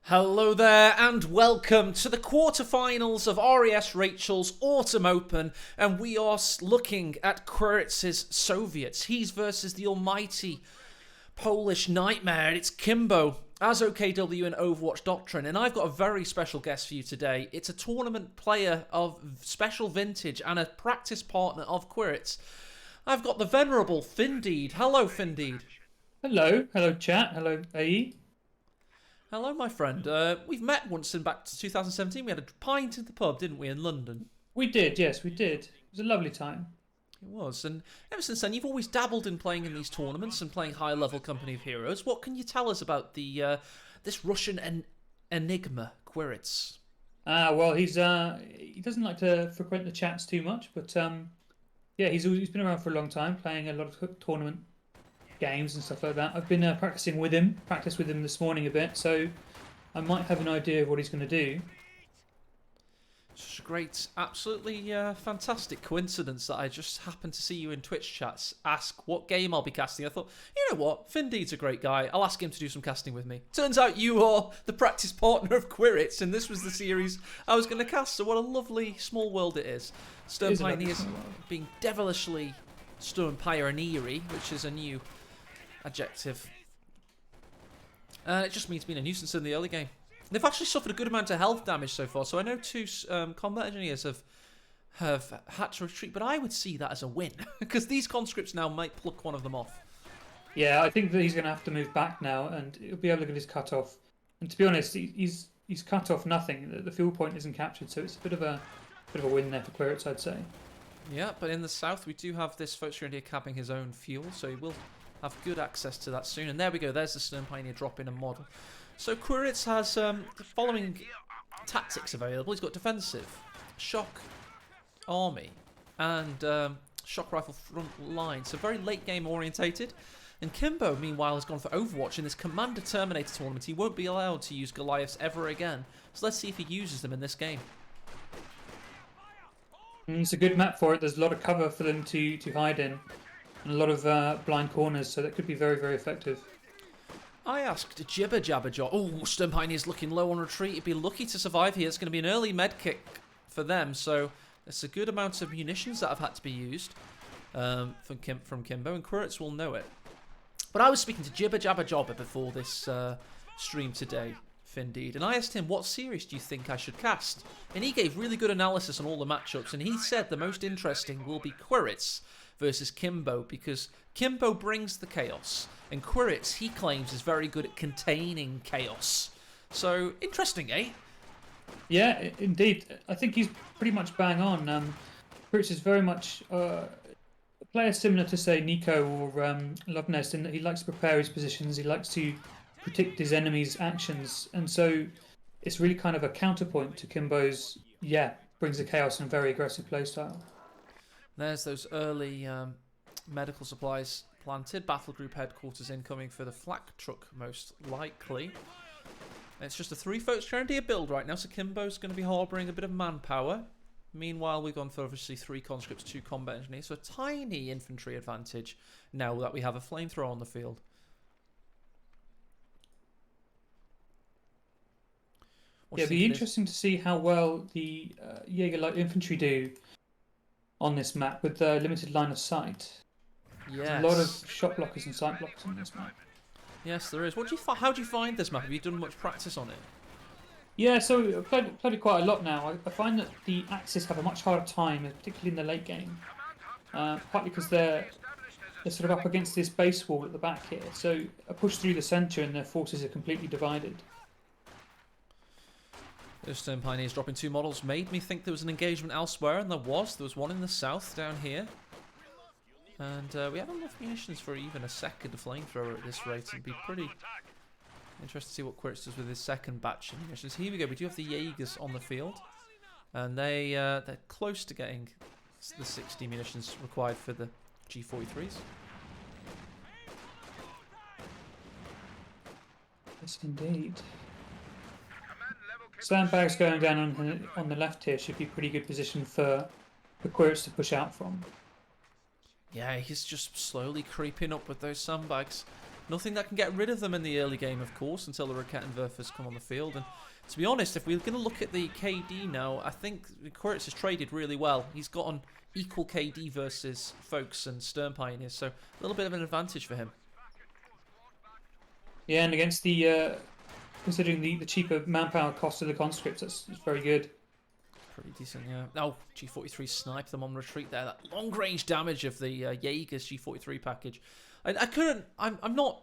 Hello there and welcome to the quarterfinals of RES Rachel's Autumn Open, and we are looking at Quiritz's Soviets. He's versus the almighty Polish nightmare. It's Kimbo as OKW in Overwatch Doctrine, and I've got a very special guest for you today. It's a tournament player of special vintage and a practice partner of Quiritz. I've got the venerable Findeed. Hello, Findeed. Hello chat, hello AE. Hello, my friend. We've met once in back to 2017. We had a pint in the pub, didn't we, in London? We did, yes, we did. It was a lovely time. It was. And ever since then, you've always dabbled in playing in these tournaments and playing high-level Company of Heroes. What can you tell us about the this Russian enigma, Quiritz? Well, he doesn't like to frequent the chats too much, but yeah, he's been around for a long time, playing a lot of tournament games and stuff like that. I've been practiced with him this morning a bit, so I might have an idea of what he's going to do. It's a great, absolutely fantastic coincidence that I just happened to see you in Twitch chats ask what game I'll be casting. I thought, you know what, Findeed's a great guy. I'll ask him to do some casting with me. Turns out you are the practice partner of Quiritz, and this was the series I was going to cast. So what a lovely small world it is. Stern Pioneers being devilishly Stern Pioneery, which is a new adjective. It just means being a nuisance in the early game. They've actually suffered a good amount of health damage so far, so I know two combat engineers have had to retreat, but I would see that as a win, because these conscripts now might pluck one of them off. Yeah, I think that he's going to have to move back now, and he'll be able to get his cut off. And to be honest, he's cut off nothing. The field point isn't captured, so it's a bit of a win there for Quiritz, I'd say. Yeah, but in the south we do have this Folk Grenadier capping his own fuel, so he will have good access to that soon. And there we go, there's the Stern Pioneer drop in a model. So Quiritz has the following tactics available. He's got defensive, shock, army, and shock rifle front line. So very late game orientated. And Kimbo, meanwhile, has gone for Overwatch in this Commander Terminator tournament. He won't be allowed to use Goliaths ever again. So let's see if he uses them in this game. It's a good map for it. There's a lot of cover for them to hide in, and a lot of blind corners, so that could be very, very effective. I asked Jibber Jabber Job. Oh, Stern Pioneer's looking low on retreat. He'd be lucky to survive here. It's going to be an early med kick for them, so there's a good amount of munitions that have had to be used from Kimbo, and Quiritz will know it. But I was speaking to Jibber Jabber Jobber before this stream today, Findeed, and I asked him, what series do you think I should cast? And he gave really good analysis on all the matchups, and he said the most interesting will be Quiritz versus Kimbo, because Kimbo brings the chaos, and Quiritz, he claims, is very good at containing chaos. So, interesting, eh? Yeah, indeed. I think he's pretty much bang on. Quiritz is very much a player similar to, say, Nico or Lovenest, in that he likes to prepare his positions, he likes to predict his enemies' actions, and so it's really kind of a counterpoint to Kimbo's, brings the chaos and very aggressive playstyle. There's those early medical supplies planted. Battle group headquarters incoming for the flak truck, most likely. It's just a 3 Folk Grenadier build right now, so Kimbo's going to be harbouring a bit of manpower. Meanwhile, we've gone for obviously 3 conscripts, 2 combat engineers, so a tiny infantry advantage now that we have a flamethrower on the field. It'd be interesting to see how well the Jaeger light infantry do on this map with the limited line of sight. Yes. There's a lot of shot blockers and sight blockers on this map. Yes, there is. How do you find this map? Have you done much practice on it? Yeah, so I've played it quite a lot now. I find that the Axis have a much harder time, particularly in the late game. Partly because they're sort of up against this base wall at the back here. So a push through the centre and their forces are completely divided. Those Stern Pioneers dropping 2 models made me think there was an engagement elsewhere, and there was. There was one in the south down here. And we have enough munitions for even a second flamethrower at this rate. It'd be pretty interesting to see what Quiritz does with his second batch of munitions. Here we go. We do have the Jaegers on the field. And they're close to getting the 60 munitions required for the G43s. Yes, indeed. Sandbags going down on the left here should be pretty good position for Quiritz to push out from. Yeah, he's just slowly creeping up with those sandbags. nothing that can get rid of them in the early game, of course, until the Raketenwerfers come on the field. And to be honest, if we're going to look at the KD now, I think Quiritz has traded really well. He's got an equal KD versus Folks and Stern Pioneers, so a little bit of an advantage for him. Yeah, and against the considering the cheaper manpower cost of the conscripts, that's very good. Pretty decent, yeah. Oh, G43 sniped them on retreat there. That long-range damage of the Jaeger's G43 package. I'm not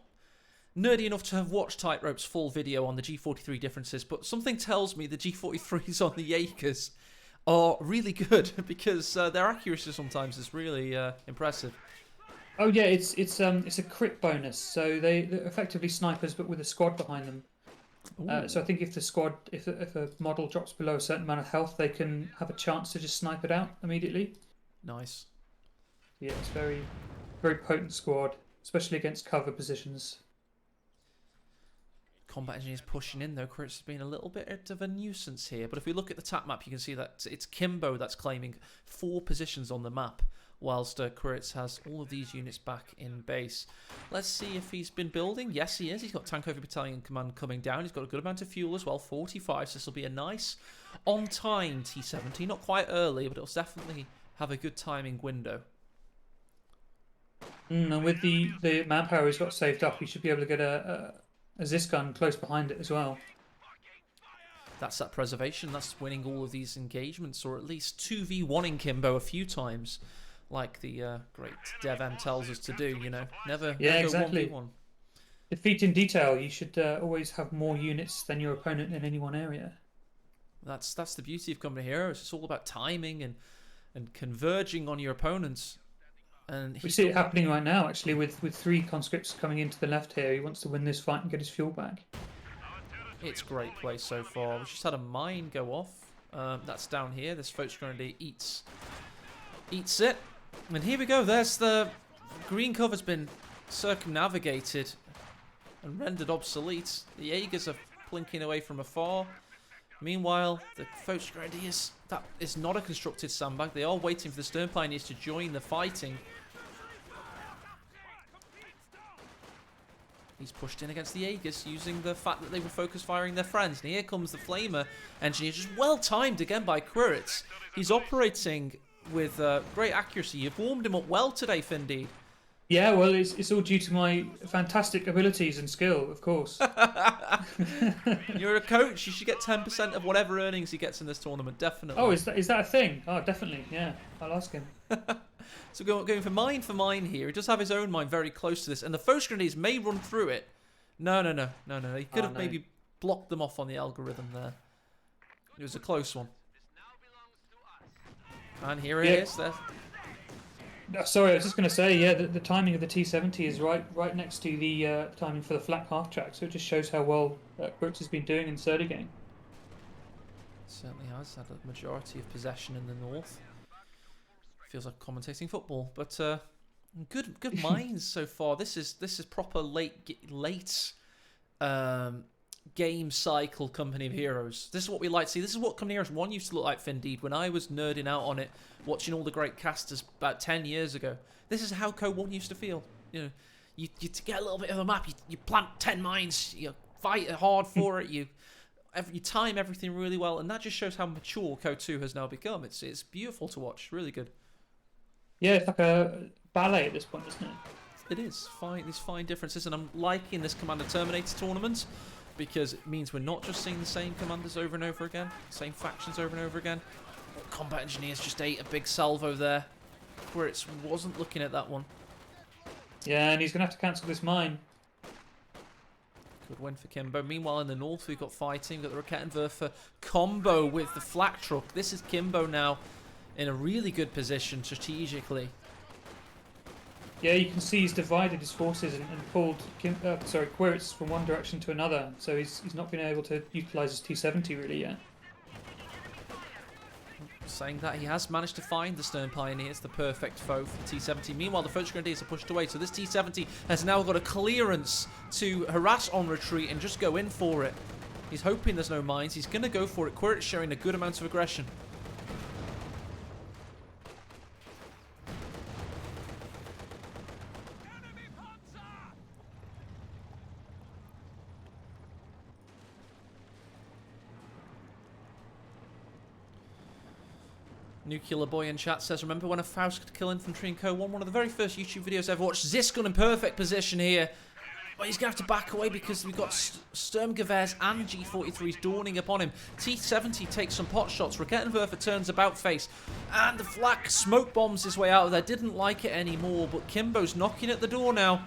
nerdy enough to have watched Tightrope's full video on the G43 differences, but something tells me the G43s on the Jaegers are really good because their accuracy sometimes is really impressive. Oh yeah, it's a crit bonus, so they're effectively snipers but with a squad behind them. So I think if a model drops below a certain amount of health, they can have a chance to just snipe it out immediately. Nice. Yeah, it's very, very potent squad, especially against cover positions. Combat engineers pushing in though. Quiritz has been a little bit of a nuisance here, but if we look at the tap map, you can see that it's Kimbo that's claiming 4 positions on the map, whilst Quiritz has all of these units back in base. Let's see if he's been building. Yes, he is. He's got Tank Over Battalion Command coming down. He's got a good amount of fuel as well, 45, so this will be a nice on-time T-70. Not quite early, but it'll definitely have a good timing window. And with the manpower he's got saved up, he should be able to get a Zis gun close behind it as well. That's that preservation. That's winning all of these engagements, or at least 2v1ing Kimbo a few times, like the great DevM tells us to do. You know, never exactly. 1v1. Defeat in detail. You should always have more units than your opponent in any one area. That's the beauty of Company Heroes. It's all about timing and converging on your opponents. And we see it happening right now, actually, with 3 conscripts coming into the left here. He wants to win this fight and get his fuel back. It's great play so far. We just had a mine go off. That's down here. This Folks Grenadier eats it. And here we go. There's the green cover's been circumnavigated and rendered obsolete. The Jaegers are plinking away from afar. Meanwhile, the Folks Grenadiers, that is not a constructed sandbag. They are waiting for the Stern Pioneers to join the fighting. He's pushed in against the Jaegers using the fact that they were focus firing their friends. And here comes the Flamer engineer, just well timed again by Quiritz. He's operating with great accuracy. You've warmed him up well today, Findeed. Yeah, well, it's all due to my fantastic abilities and skill, of course. You're a coach. You should get 10% of whatever earnings he gets in this tournament, definitely. Oh, is that a thing? Oh, definitely, yeah. I'll ask him. So going for mine here. He does have his own mine very close to this, and the Folks Grenadiers may run through it. No. He could have maybe blocked them off on the algorithm there. It was a close one. And here it is. There. Sorry, I was just going to say, yeah, the timing of the T-70 is right next to the timing for the flat half track, so it just shows how well Quiritz has been doing in third game. Certainly has had a majority of possession in the north. Feels like commentating football, but good minds so far. This is proper late game cycle Company of Heroes. This is what we like to see. This is what Company of Heroes 1 used to look like, Findeed, when I was nerding out on it, watching all the great casters about 10 years ago. This is how CoH2 1 used to feel. You know, you to get a little bit of a map, you plant 10 mines, you fight hard for it, you time everything really well, and that just shows how mature CoH2 2 has now become. It's beautiful to watch, really good. Yeah, it's like a ballet at this point, isn't it? It is. These fine differences, and I'm liking this Commander Terminator tournament because it means we're not just seeing the same commanders over and over again, same factions over and over again. Combat Engineers just ate a big salvo there. Quiritz wasn't looking at that one. Yeah, and he's going to have to cancel this mine. Good win for Kimbo. Meanwhile, in the north, we've got fighting. We've got the Raketenwerfer combo with the flak truck. This is Kimbo now in a really good position strategically. Yeah, you can see he's divided his forces and pulled Quiritz from one direction to another. So he's not been able to utilise his T-70 really yet. Saying that, he has managed to find the Stern Pioneers, the perfect foe for the T-70. Meanwhile, the Folks Grenadiers are pushed away, so this T-70 has now got a clearance to harass on retreat and just go in for it. He's hoping there's no mines. He's going to go for it. Quiritz showing a good amount of aggression. Nuclear Boy in chat says, remember when a Faust could kill infantry in CoH2? One of the very first YouTube videos I ever watched. Zisgun in perfect position here. But he's going to have to back away because we've got Sturmgewehrs and G43s dawning upon him. T70 takes some pot shots. Rakettenwerfer turns about face. And the flak smoke bombs his way out of there. Didn't like it anymore, but Kimbo's knocking at the door now.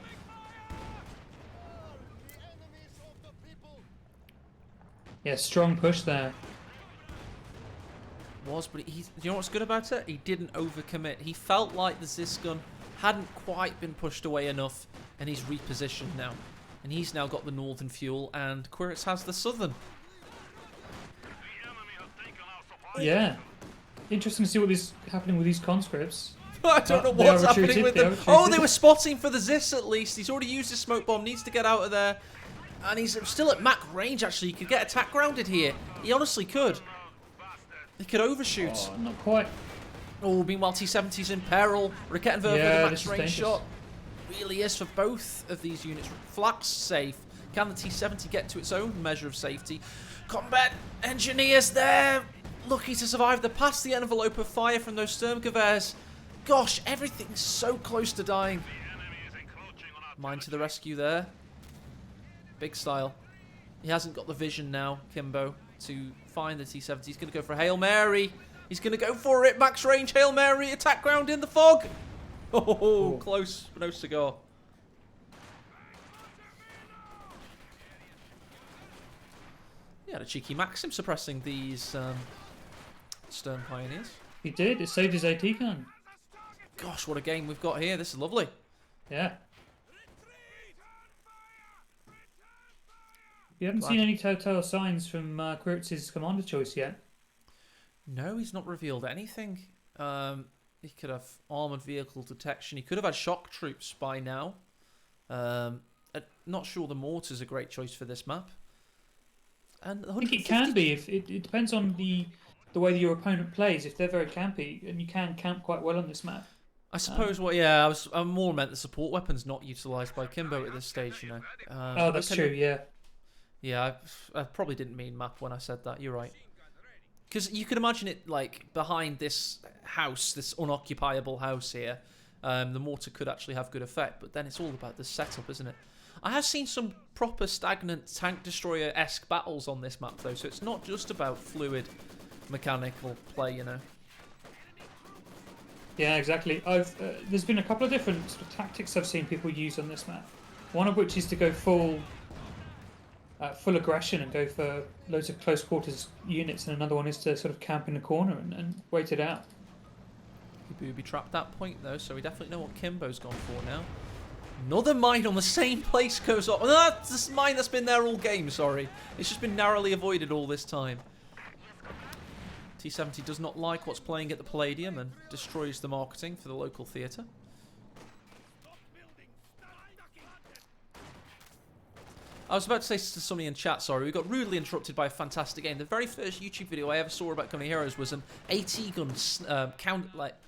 Yeah, strong push there. But you know what's good about it? He didn't overcommit. He felt like the Zisgun hadn't quite been pushed away enough, and he's repositioned now. And he's now got the northern fuel, and Quiritz has the southern. Yeah. Interesting to see what is happening with these conscripts. I don't know what's happening with them. Oh, they were spotting for the Zis at least. He's already used his smoke bomb, needs to get out of there. And he's still at Mac range, actually. He could get attack grounded here. He honestly could. He could overshoot. Oh, not quite. Oh, meanwhile, T-70's in peril. Rakettenwerfer with a max range shot. Really is for both of these units. Flak's safe. Can the T-70 get to its own measure of safety? Combat engineers there. Lucky to survive. They're past the envelope of fire from those Sturmgewehrs. Gosh, everything's so close to dying. Mine to the rescue there. Big style. He hasn't got the vision now, Kimbo, to find the T-70. He's going to go for a Hail Mary. He's going to go for it. Max range, Hail Mary, attack ground in the fog. Oh, close, but no cigar. He had a cheeky Maxim suppressing these Stern Pioneers. He did. It saved his AT gun. Gosh, what a game we've got here. This is lovely. Yeah. You haven't seen any telltale signs from Quiritz's commander choice yet? No, he's not revealed anything. He could have armoured vehicle detection. He could have had shock troops by now. Not sure the mortar's a great choice for this map. And I think it can be. If it depends on the way that your opponent plays. If they're very campy, and you can camp quite well on this map. I suppose. Yeah, I more meant the support weapons not utilised by Kimbo at this stage. You know. Oh, that's true. Yeah. Yeah, I probably didn't mean map when I said that. You're right. Because you can imagine it like behind this house, this unoccupiable house here. The mortar could actually have good effect, but then it's all about the setup, isn't it? I have seen some proper stagnant tank destroyer-esque battles on this map, though, so it's not just about fluid mechanical play, you know. Yeah, exactly. There's been a couple of different sort of tactics I've seen people use on this map. One of which is to go full aggression and go for loads of close quarters units, and another one is to sort of camp in a corner and wait it out. He booby trapped that point though, so we definitely know what Kimbo's gone for now. Another mine on the same place goes off. Oh, no, that's the mine that's been there all game, sorry. It's just been narrowly avoided all this time. T-70 does not like what's playing at the Palladium and destroys the marketing for the local theatre. I was about to say to somebody in chat, sorry, we got rudely interrupted by a fantastic game. The very first YouTube video I ever saw about Company Heroes was an AT gun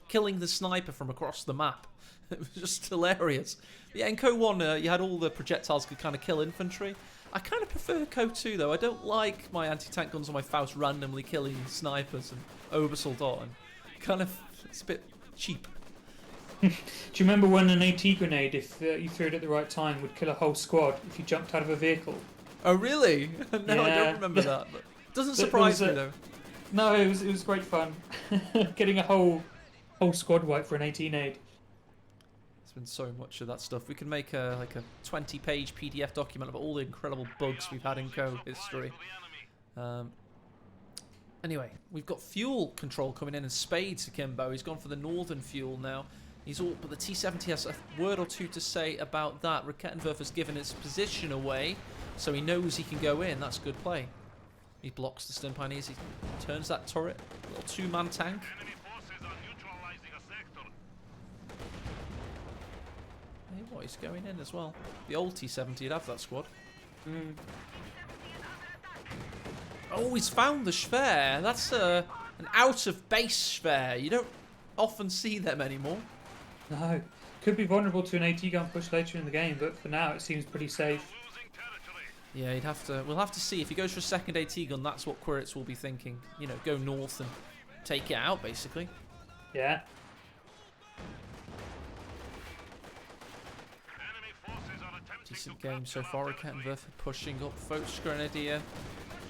killing the sniper from across the map. It was just hilarious. But yeah, in CoH2, you had all the projectiles could kind of kill infantry. I kind of prefer CoH2 though. I don't like my anti-tank guns on my Faust randomly killing snipers and Obersoldat. And kind of, it's a bit cheap. Do you remember when an AT grenade, if you threw it at the right time, would kill a whole squad if you jumped out of a vehicle? Oh really? No, I don't remember that. But it doesn't surprise me though. No, it was great fun. Getting a whole squad wipe for an AT nade. There's been so much of that stuff. We can make a 20-page PDF document about all the incredible bugs we've had in CoH history. Anyway, we've got fuel control coming in spades to Kimbo. He's gone for the northern fuel now. But the T-70 has a word or two to say about that. Rakettenwerfer's given his position away, so he knows he can go in. That's good play. He blocks the Stern Pioneers. He turns that turret. A little two-man tank. Hey, what? He's going in as well. The old T-70 would have that squad. Oh, he's found the Schwer. That's an out-of-base Schwer. You don't often see them anymore. No. Could be vulnerable to an AT gun push later in the game, but for now it seems pretty safe. Yeah, we'll have to see. If he goes for a second AT gun, that's what Quiritz will be thinking. You know, go north and take it out, basically. Yeah. Decent game so far. Kettenwerth pushing up. Folks, Grenadier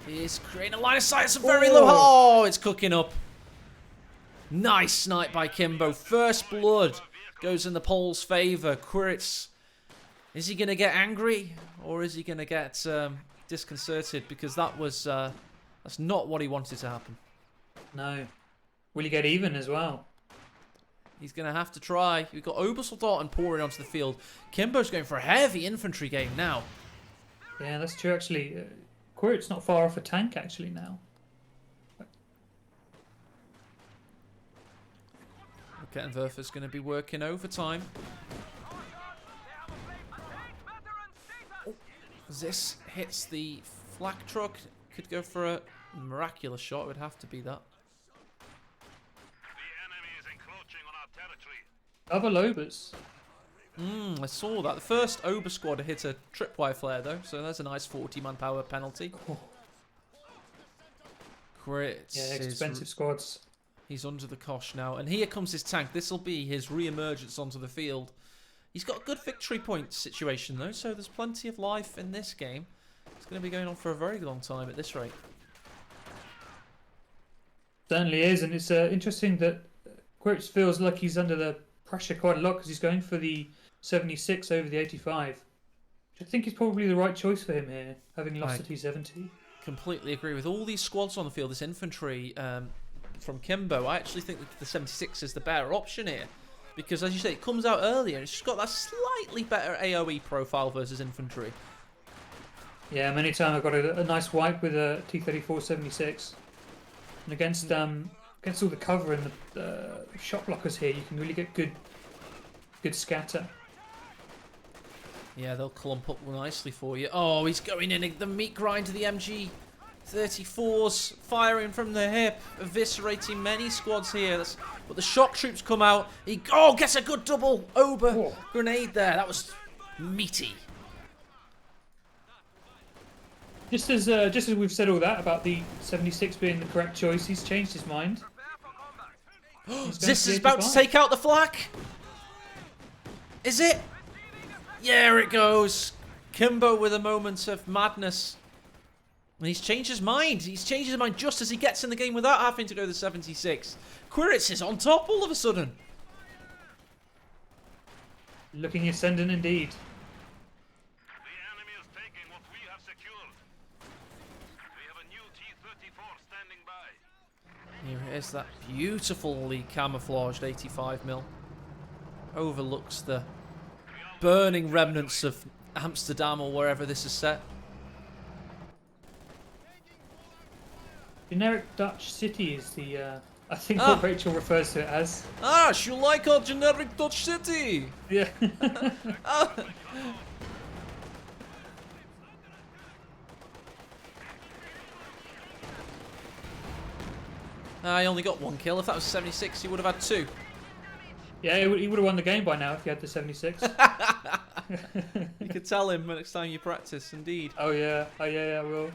is creating a line of sight. It's a very low. Oh, it's cooking up. Nice snipe by Kimbo. First blood goes in the Poles' favour. Quiritz, is he going to get angry or is he going to get disconcerted? Because that was that's not what he wanted to happen. No. Will he get even as well? He's going to have to try. We've got Obersoldaten pouring onto the field. Kimbo's going for a heavy infantry game now. Yeah, that's true, actually. Quirit's not far off a tank, actually, now. Kettenwerth is going to be working overtime. This hits the flak truck. Could go for a miraculous shot. It would have to be that. Other Lobers. I saw that. The first Ober squad hit a tripwire flare, though, so that's a nice 40 manpower penalty. Oh. Quiritz. Yeah, expensive squads. He's under the cosh now, and here comes his tank. This will be his re-emergence onto the field. He's got a good victory point situation, though, so there's plenty of life in this game. It's going to be going on for a very long time at this rate. Certainly is, and it's interesting that Quiritz feels like he's under the pressure quite a lot because he's going for the 76 over the 85. Which I think is probably the right choice for him here, having lost the T70. Completely agree with all these squads on the field. This infantry from Kimbo, I actually think that the 76 is the better option here. Because, as you say, it comes out earlier. It's just got that slightly better AoE profile versus infantry. Yeah, many times I've got a nice wipe with a T-34 76. And against all the cover and the shot blockers here, you can really get good scatter. Yeah, they'll clump up nicely for you. Oh, he's going in the meat grind to the MG-34s, firing from the hip, eviscerating many squads here. But the shock troops come out. He gets a good double Ober grenade there. That was meaty. Just as we've said all that about the 76 being the correct choice, he's changed his mind. This is about to take out the flak. Is it? Yeah, it goes. Kimbo with a moment of madness. And he's changed his mind. He's changed his mind just as he gets in the game without having to go to the 76. Quiritz is on top all of a sudden. Looking ascendant indeed. The enemy is taking what we have secured. We have a new T-34 standing by. Here it is, that beautifully camouflaged 85mm. Overlooks the burning remnants of Amsterdam or wherever this is set. Generic Dutch city is the, I think what Rachel refers to it as. You like our generic Dutch city? Yeah. He only got one kill. If that was 76, he would have had two. Yeah, he would have won the game by now if he had the 76. You could tell him next time you practice, indeed. Oh yeah, I will.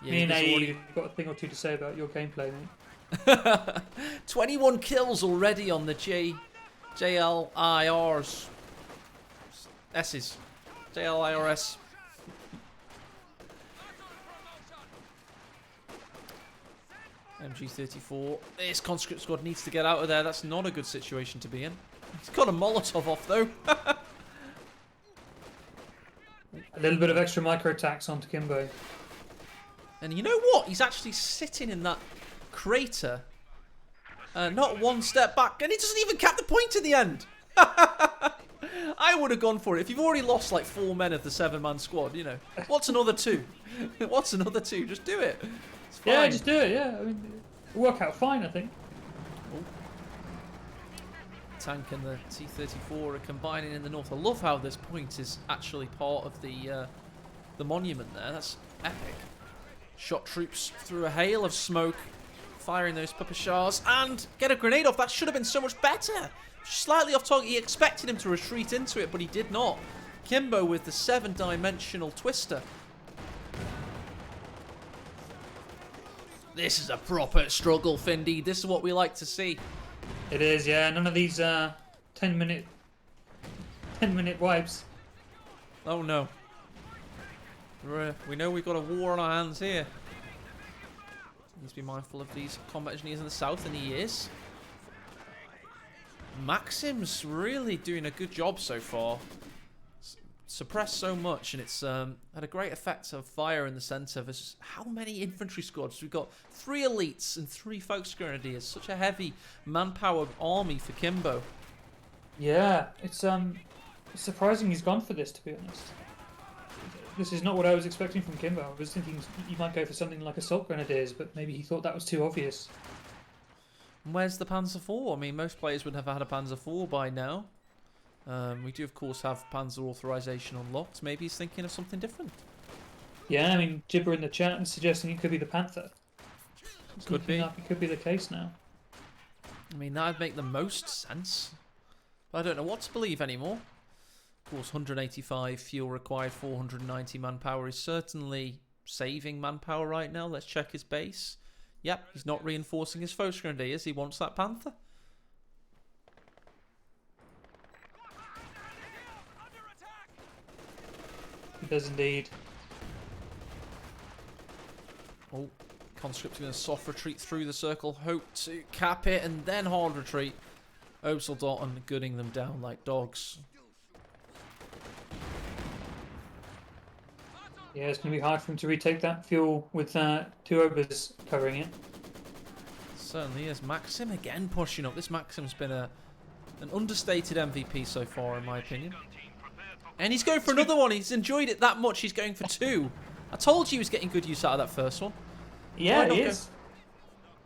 Yeah, Me and AE have got a thing or two to say about your gameplay, mate. 21 kills already on the JLIRs. S's. JLIRS. MG-34. This conscript squad needs to get out of there. That's not a good situation to be in. He's got a Molotov off, though. A little bit of extra micro attacks onto Kimbo. And you know what? He's actually sitting in that crater. Not one step back. And he doesn't even cap the point in the end. I would have gone for it. If you've already lost like 4 men of the 7-man squad, you know. What's another 2? What's another 2? Just do it. It's fine. Yeah, just do it, yeah. I mean, it'll work out fine, I think. Oh. Tank and the T-34 are combining in the north. I love how this point is actually part of the monument there. That's epic. Shot troops through a hail of smoke, firing those Papashars, and get a grenade off. That should have been so much better. Slightly off target. He expected him to retreat into it, but he did not. Kimbo with the 7-dimensional twister. This is a proper struggle, Findy. This is what we like to see. It is, yeah. None of these 10-minute wipes. Oh no. We know we've got a war on our hands here. Needs to be mindful of these combat engineers in the south, and he is. Maxim's really doing a good job so far. Suppressed so much, and it's had a great effect of fire in the centre. There's how many infantry squads? We've got 3 elites and 3 Volksgrenadiers. Such a heavy manpower army for Kimbo. Yeah, it's surprising he's gone for this, to be honest. This is not what I was expecting from Kimbo. I was thinking he might go for something like Assault Grenadiers, but maybe he thought that was too obvious. Where's the Panzer IV? I mean, most players would have had a Panzer IV by now. We do, of course, have Panzer authorization unlocked. Maybe he's thinking of something different. Yeah, I mean, Gibber in the chat is suggesting it could be the Panther. Could be. It could be the case now. I mean, that would make the most sense. But I don't know what to believe anymore. Of course, 185 fuel required, 490 manpower is certainly saving manpower right now. Let's check his base. Yep, he's not reinforcing his Volksgrenadiers. He wants that Panther. He does indeed. Oh, conscripts going to soft retreat through the circle. Hope to cap it and then hard retreat. Obseldaten gunning them down like dogs. Yeah, it's going to be hard for him to retake that fuel with 2 Obers covering it. Certainly is. Maxim again pushing up. This Maxim's been an understated MVP so far, in my opinion. And he's going for another one. He's enjoyed it that much. He's going for 2. I told you he was getting good use out of that first one. Yeah, he is.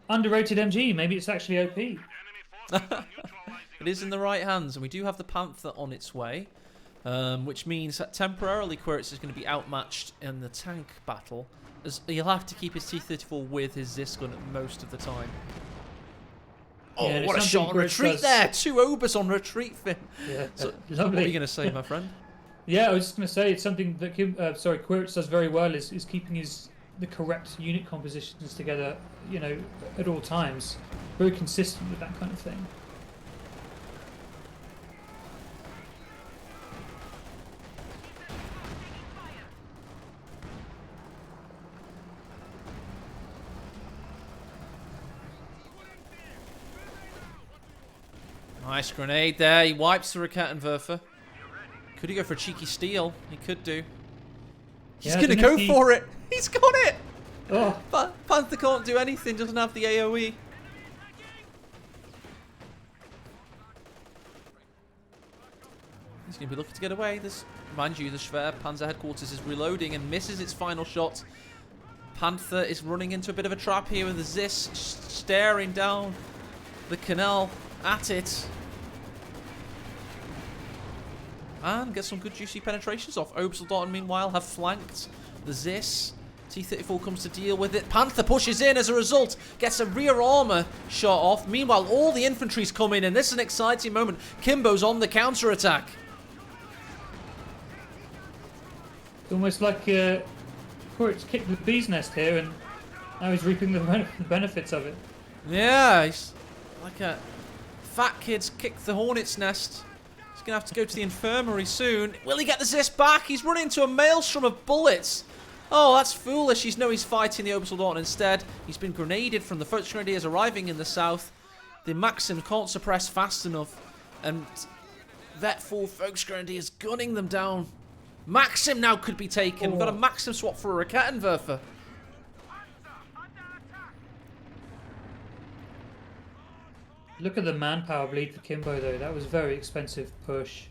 Underrated MG. Maybe it's actually OP. It is in the right hands, and we do have the Panther on its way. Which means that temporarily Quiritz is going to be outmatched in the tank battle, as he'll have to keep his T-34 with his Zis gun most of the time. Oh, yeah, what a shot on retreat there! 2 Obers on retreat, Finn. Yeah, So, lovely. what are you going to say, my friend? Yeah, I was just going to say it's something that Quiritz does very well is keeping the correct unit compositions together, you know, at all times. Very consistent with that kind of thing. Nice grenade there. He wipes the Raketenwerfer. Could he go for a cheeky steal? He could do. He's going to go for it. He's got it. Oh. But Panther can't do anything. Doesn't have the AoE. He's going to be looking to get away. Mind you, the Schwer Panzer headquarters is reloading and misses its final shot. Panther is running into a bit of a trap here with the Zis staring down the Canal at it. And get some good juicy penetrations off. Obseldaten, meanwhile, have flanked the Zis. T-34 comes to deal with it. Panther pushes in as a result. Gets a rear armour shot off. Meanwhile, all the infantry's come in, and this is an exciting moment. Kimbo's on the counter-attack. It's almost like Quiritz kicked the bee's nest here, and now he's reaping the benefits of it. Yeah, he's like a fat kid's kicked the hornet's nest. He's going to have to go to the infirmary soon. Will he get the Zis back? He's running into a maelstrom of bullets. Oh, that's foolish. He's fighting the Obseldaten instead. He's been grenaded from the Volksgrenadiers arriving in the south. The Maxim can't suppress fast enough. And that full Volksgrenadiers gunning them down. Maxim now could be taken. We've got a Maxim swap for a Raketenwerfer. Look at the manpower bleed for Kimbo, though. That was a very expensive push.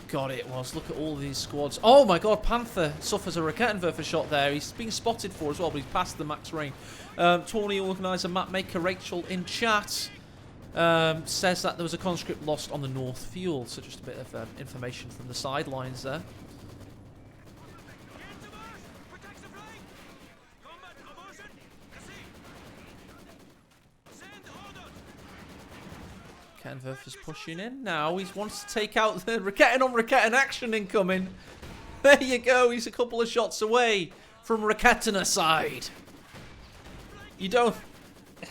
God, it was. Look at all these squads. Oh my god, Panther suffers a Raketenwerfer shot there. He's being spotted for as well, but he's past the max range. Tawny organiser mapmaker Rachel in chat says that there was a conscript lost on the north fuel. So just a bit of information from the sidelines there. Raketenwerfer's pushing in now. He wants to take out the Raketten on Raketten action incoming. There you go. He's a couple of shots away from Rakettener side. You don't...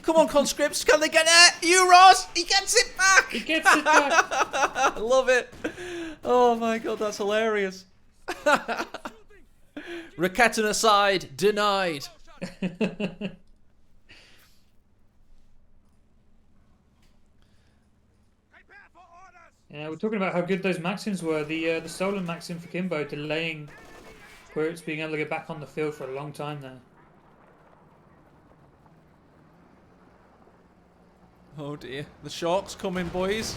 Come on, conscripts, can they get it? Euros! He gets it back! He gets it back. I love it. Oh my god, that's hilarious. Raketin aside, denied. Yeah, we're talking about how good those Maxims were. The stolen Maxim for Kimbo, delaying Quiritz being able to get back on the field for a long time there. Oh dear, the shark's coming, boys.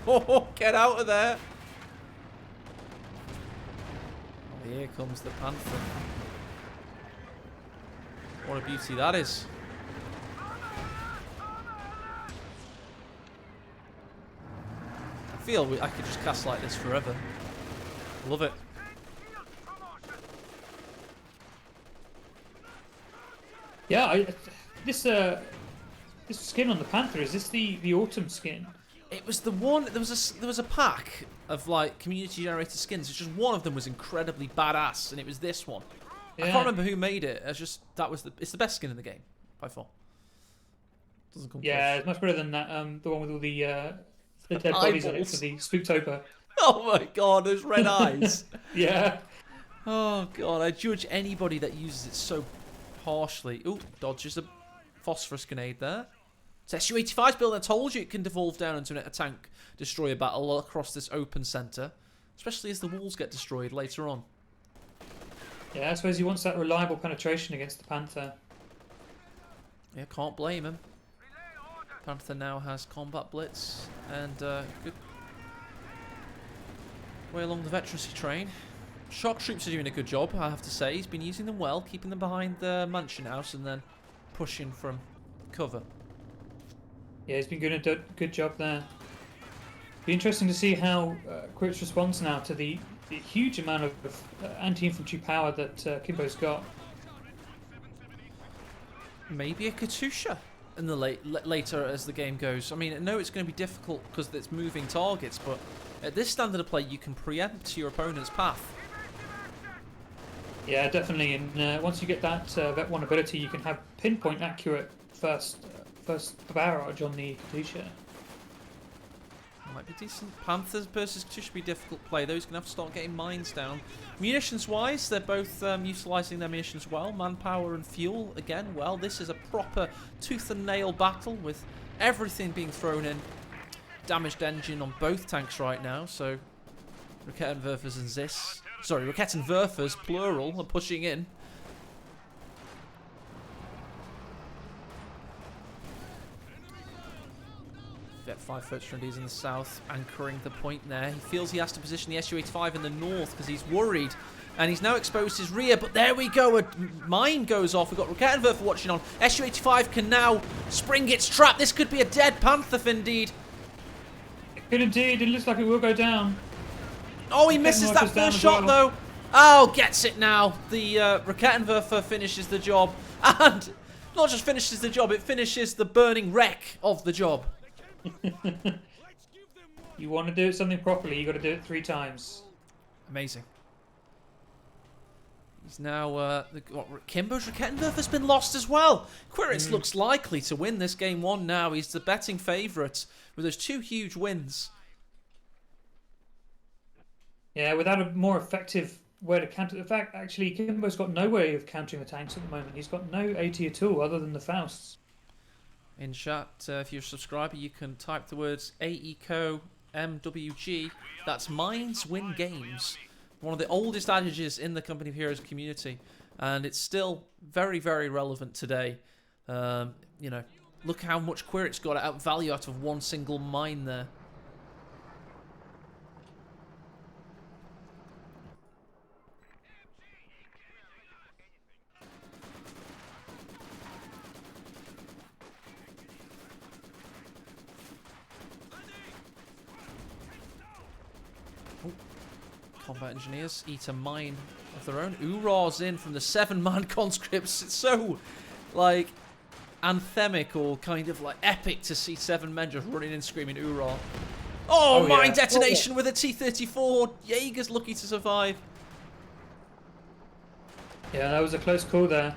Oh, get out of there. Oh, here comes the panther. What a beauty that is. I feel I could just cast like this forever. Love it. Yeah, this skin on the Panther, is this the autumn skin? It was the one. There was a pack of like community generated skins. It's just one of them was incredibly badass, and it was this one. Yeah. I can't remember who made it. It's the best skin in the game by far. Doesn't come Yeah, close. it's much better than that. The one with all the dead bodies on it for the Spooktober. Oh my god, those red eyes. Yeah. Oh god, I judge anybody that uses it so harshly. Ooh, dodges a phosphorus grenade there. It's Su-85's build. I told you it can devolve down into a tank destroyer battle across this open centre, especially as the walls get destroyed later on. Yeah, I suppose he wants that reliable penetration against the Panther. Yeah, can't blame him. Panther now has combat blitz and good way along the veterancy train. Shock troops are doing a good job, I have to say. He's been using them well, keeping them behind the mansion house and then pushing from cover. Yeah, he's been doing a good job there. Be interesting to see how Quiritz responds now to the huge amount of anti-infantry power that Kimbo's got. Maybe a Katusha in the later as the game goes. I mean, I know it's going to be difficult because it's moving targets, but at this standard of play, you can preempt your opponent's path. Yeah, definitely. And once you get that Vet 1 ability, you can have pinpoint accurate first barrage on the Katusha. Might be decent. Panthers versus Katusha be difficult play. Those going to have to start getting mines down. Munitions-wise, they're both utilising their munitions well. Manpower and fuel, again, well. This is a proper tooth-and-nail battle with everything being thrown in. Damaged engine on both tanks right now, so Raketenwerfers and Zis. Sorry, Raketenwerfers, plural, are pushing in. Vet 5 Furtrandies in the south, anchoring the point there. He feels he has to position the Su-85 in the north because he's worried. And he's now exposed his rear, but there we go. A mine goes off. We've got Raketenwerfer watching on. Su-85 can now spring its trap. This could be a dead Panther indeed. It could indeed. It looks like it will go down. Oh, he misses that first shot, though. Oh, gets it now. The Raketenwerfer finishes the job. And not just finishes the job, it finishes the burning wreck of the job. You want to do something properly, you got to do it 3 times. Amazing. He's now... Kimbo's Raketenwerfer's been lost as well. Quiritz looks likely to win this game 1 now. He's the betting favourite with those 2 huge wins. Yeah, without a more effective way to counter... In fact, actually, Kimbo's got no way of countering the tanks at the moment. He's got no AT at all other than the Fausts. In chat, if you're a subscriber, you can type the words AECO MWG. That's Mines Win Games. One of the oldest adages in the Company of Heroes community. And it's still very, very relevant today. You know, look how much Quiritz got out value out of one single mine there. Combat engineers eat a mine of their own. Urar's in from the 7-man conscripts. It's so, like, anthemic or kind of, like, epic to see 7 men just running in screaming Urar. Oh, mine yeah. detonation with a T-34. Jaeger's lucky to survive. Yeah, that was a close call there.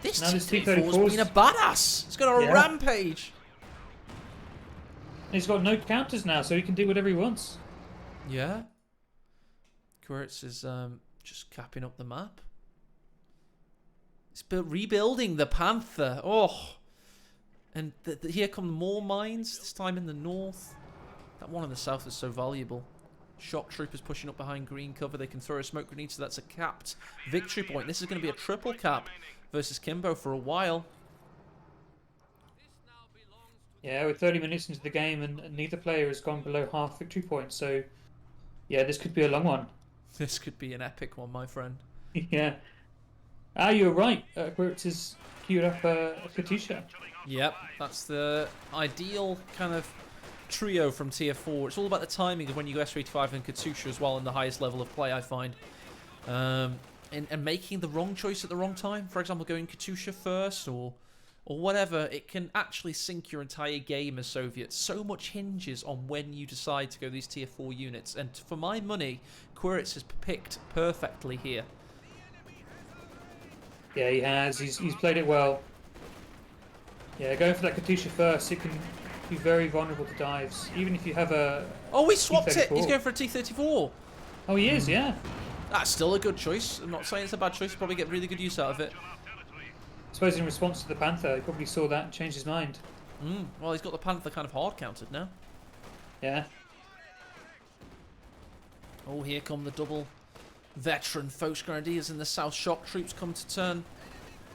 This Now this T-34's T-34's been a badass. It's gone on a Yeah. rampage. He's got no counters now, so he can do whatever he wants. Yeah. Quiritz is just capping up the map. It's rebuilding the Panther. Oh. And here come more mines, this time in the north. That one in the south is so valuable. Shock troopers pushing up behind green cover. They can throw a smoke grenade, so that's a capped victory point. This is going to be a triple cap versus Kimbo for a while. Yeah, we're 30 minutes into the game, and neither player has gone below half victory points. So, yeah, this could be a long one. This could be an epic one, my friend. Yeah. Ah, you're right. Quiritz has queued up a Katusha. Yep, that's the ideal kind of trio from tier 4. It's all about the timing of when you go S85 and Katusha as well in the highest level of play, I find. And making the wrong choice at the wrong time. For example, going Katusha first or whatever, it can actually sink your entire game as Soviets. So much hinges on when you decide to go these tier 4 units. And for my money, Quiritz has picked perfectly here. Yeah, he has. He's played it well. Yeah, going for that Katusha first, it can be very vulnerable to dives. Even if you have a... Oh, he swapped it! T-34. He's going for a T-34. Oh, he is, yeah. That's still a good choice. I'm not saying it's a bad choice. Probably get really good use out of it. I suppose in response to the Panther, he probably saw that and changed his mind. Well, he's got the Panther kind of hard counted now. Yeah. Oh, here come the double veteran Fox Grenadiers in the south. Shock troops come to turn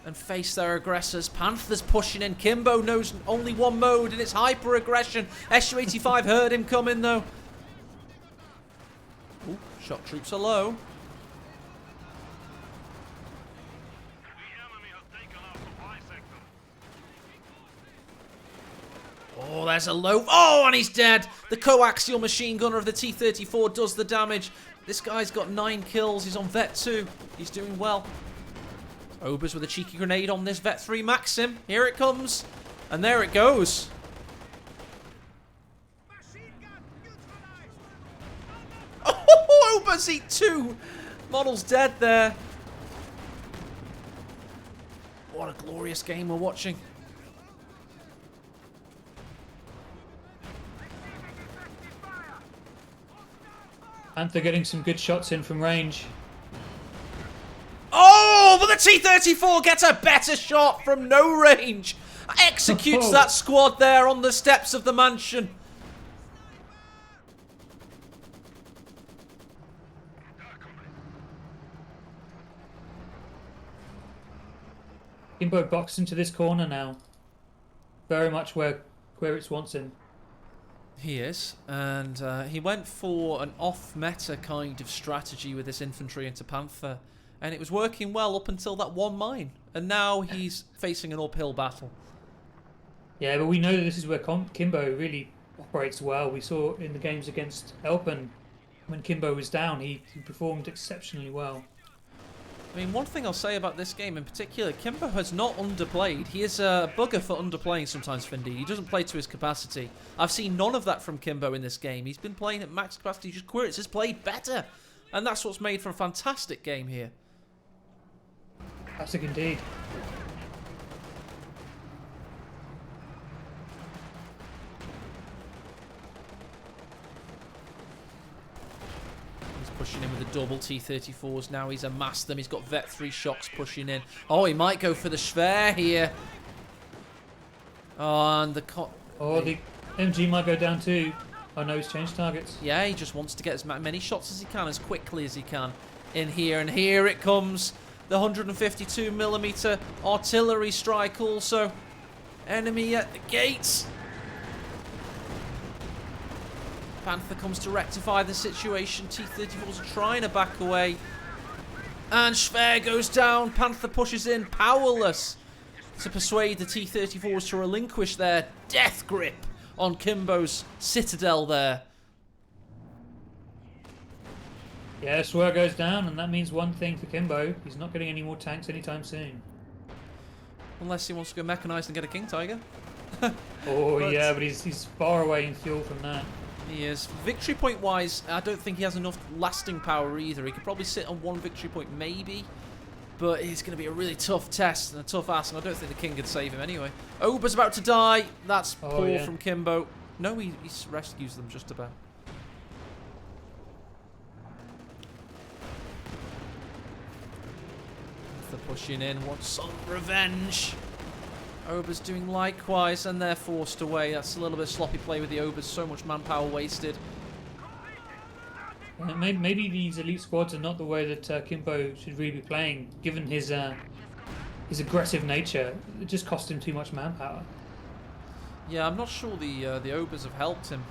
and face their aggressors. Panther's pushing in. Kimbo knows only one mode, and it's hyper aggression. SU-85 heard him coming though. Ooh, shock troops are low. Oh, there's a low. Oh, and he's dead. The coaxial machine gunner of the T-34 does the damage. This guy's got 9 kills. He's on Vet 2. He's doing well. Obers with a cheeky grenade on this Vet 3 Maxim. Here it comes. And there it goes. Oh, Obers eat 2. Model's dead there. What a glorious game we're watching. Panther getting some good shots in from range. Oh, but the T-34 gets a better shot from no range. Executes that squad there on the steps of the mansion. Kimbo boxed into this corner now. Very much where Quiritz wants him. He is, and he went for an off-meta kind of strategy with this infantry into Panther, and it was working well up until that one mine, and now he's facing an uphill battle. Yeah, but we know that this is where Kimbo really operates well. We saw in the games against Elpen, when Kimbo was down, he performed exceptionally well. I mean, one thing I'll say about this game in particular, Kimbo has not underplayed. He is a bugger for underplaying sometimes, Findy. He doesn't play to his capacity. I've seen none of that from Kimbo in this game. He's been playing at max capacity. Just Quiritz has played better. And that's what's made for a fantastic game here. Classic indeed. Pushing in with the double T-34s. Now he's amassed them. He's got Vet 3 shocks pushing in. Oh, he might go for the Schwer here. Oh, and the MG might go down too. Oh no, he's changed targets. Yeah, he just wants to get as many shots as he can, as quickly as he can in here. And here it comes. The 152mm artillery strike also. Enemy at the gates. Panther comes to rectify the situation. T-34s are trying to back away. And Schwer goes down. Panther pushes in, powerless to persuade the T-34s to relinquish their death grip on Kimbo's citadel there. Yeah, Schwer goes down, and that means one thing for Kimbo. He's not getting any more tanks anytime soon. Unless he wants to go mechanized and get a King Tiger. Oh, yeah, but he's far away in fuel from that. He is. Victory point wise, I don't think he has enough lasting power either. He could probably sit on one victory point maybe. But it's going to be a really tough test and a tough ask, and I don't think the king could save him anyway. Ober's about to die. That's poor from Kimbo. No, he rescues them just about. They're pushing in, wants some revenge. Ober's doing likewise, and they're forced away. That's a little bit of sloppy play with the Obers. So much manpower wasted. Maybe these elite squads are not the way that Kimbo should really be playing, given his aggressive nature. It just cost him too much manpower. Yeah, I'm not sure the Obers have helped him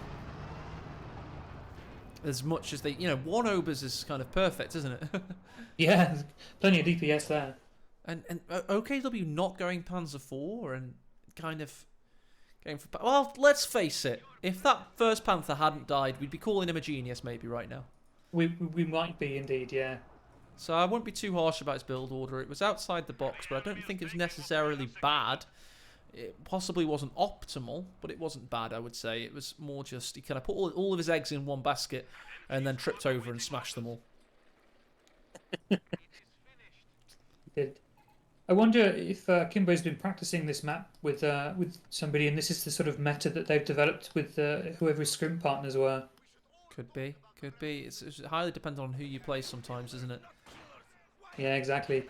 as much as they. You know, one Obers is kind of perfect, isn't it? Yeah, there's plenty of DPS there. And OKW not going Panzer IV and kind of going for... Well, let's face it. If that first Panther hadn't died, we'd be calling him a genius maybe right now. We might be indeed, yeah. So I won't be too harsh about his build order. It was outside the box, but I don't think it was necessarily bad. It possibly wasn't optimal, but it wasn't bad, I would say. It was more just he kind of put all of his eggs in one basket and then tripped over and smashed them all. He did. I wonder if Kimbo's been practicing this map with somebody, and this is the sort of meta that they've developed with whoever his scrim partners were. Could be. Could be. It's highly dependent on who you play sometimes, isn't it? Yeah, exactly.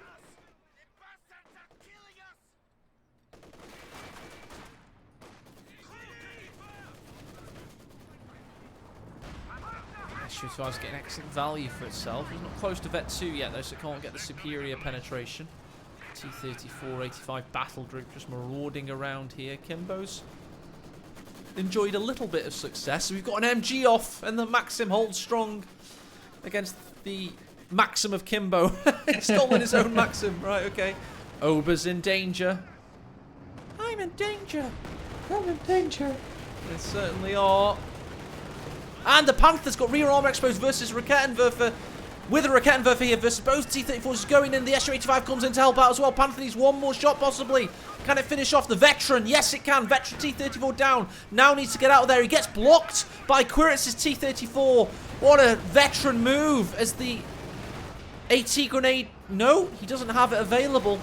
Quiritz is getting excellent value for itself. He's not close to Vet 2 yet, though, so it can't get the superior penetration. T-34, 85 battle group just marauding around here. Kimbo's enjoyed a little bit of success. We've got an MG off, and the Maxim holds strong against the Maxim of Kimbo. He's stolen his own Maxim. Right, okay. Ober's in danger. I'm in danger. I'm in danger. They certainly are. And the Panther's got rear armor exposed versus Rakettenwerfer. With a Rakettenwerfer here versus both T-34s going in. The Su-85 comes in to help out as well. Panther needs one more shot possibly. Can it finish off the Veteran? Yes, it can. Veteran T-34 down. Now needs to get out of there. He gets blocked by Quiritz's T-34. What a Veteran move as the AT grenade. No, he doesn't have it available.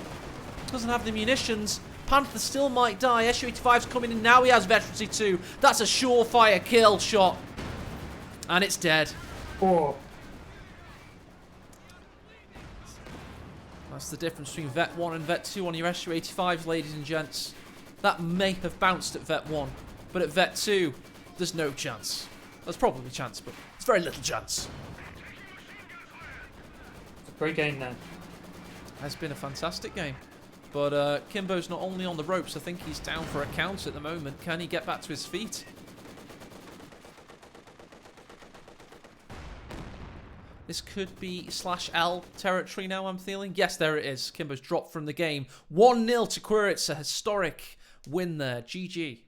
Doesn't have the munitions. Panther still might die. Su-85's coming in. Now he has Veteran T-2. That's a surefire kill shot. And it's dead. Oh. That's the difference between Vet 1 and Vet 2 on your Su-85s, ladies and gents. That may have bounced at Vet 1, but at Vet 2, there's no chance. There's probably a chance, but it's very little chance. Great game there. Has been a fantastic game. But Kimbo's not only on the ropes, I think he's down for a count at the moment. Can he get back to his feet? This could be /L territory now, I'm feeling. Yes, there it is. Kimbo's dropped from the game. 1-0 to Quiritz. A historic win there. GG.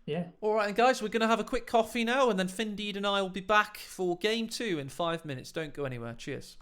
Yeah. Alright, guys, we're going to have a quick coffee now, and then Findeed and I will be back for Game 2 in 5 minutes. Don't go anywhere. Cheers.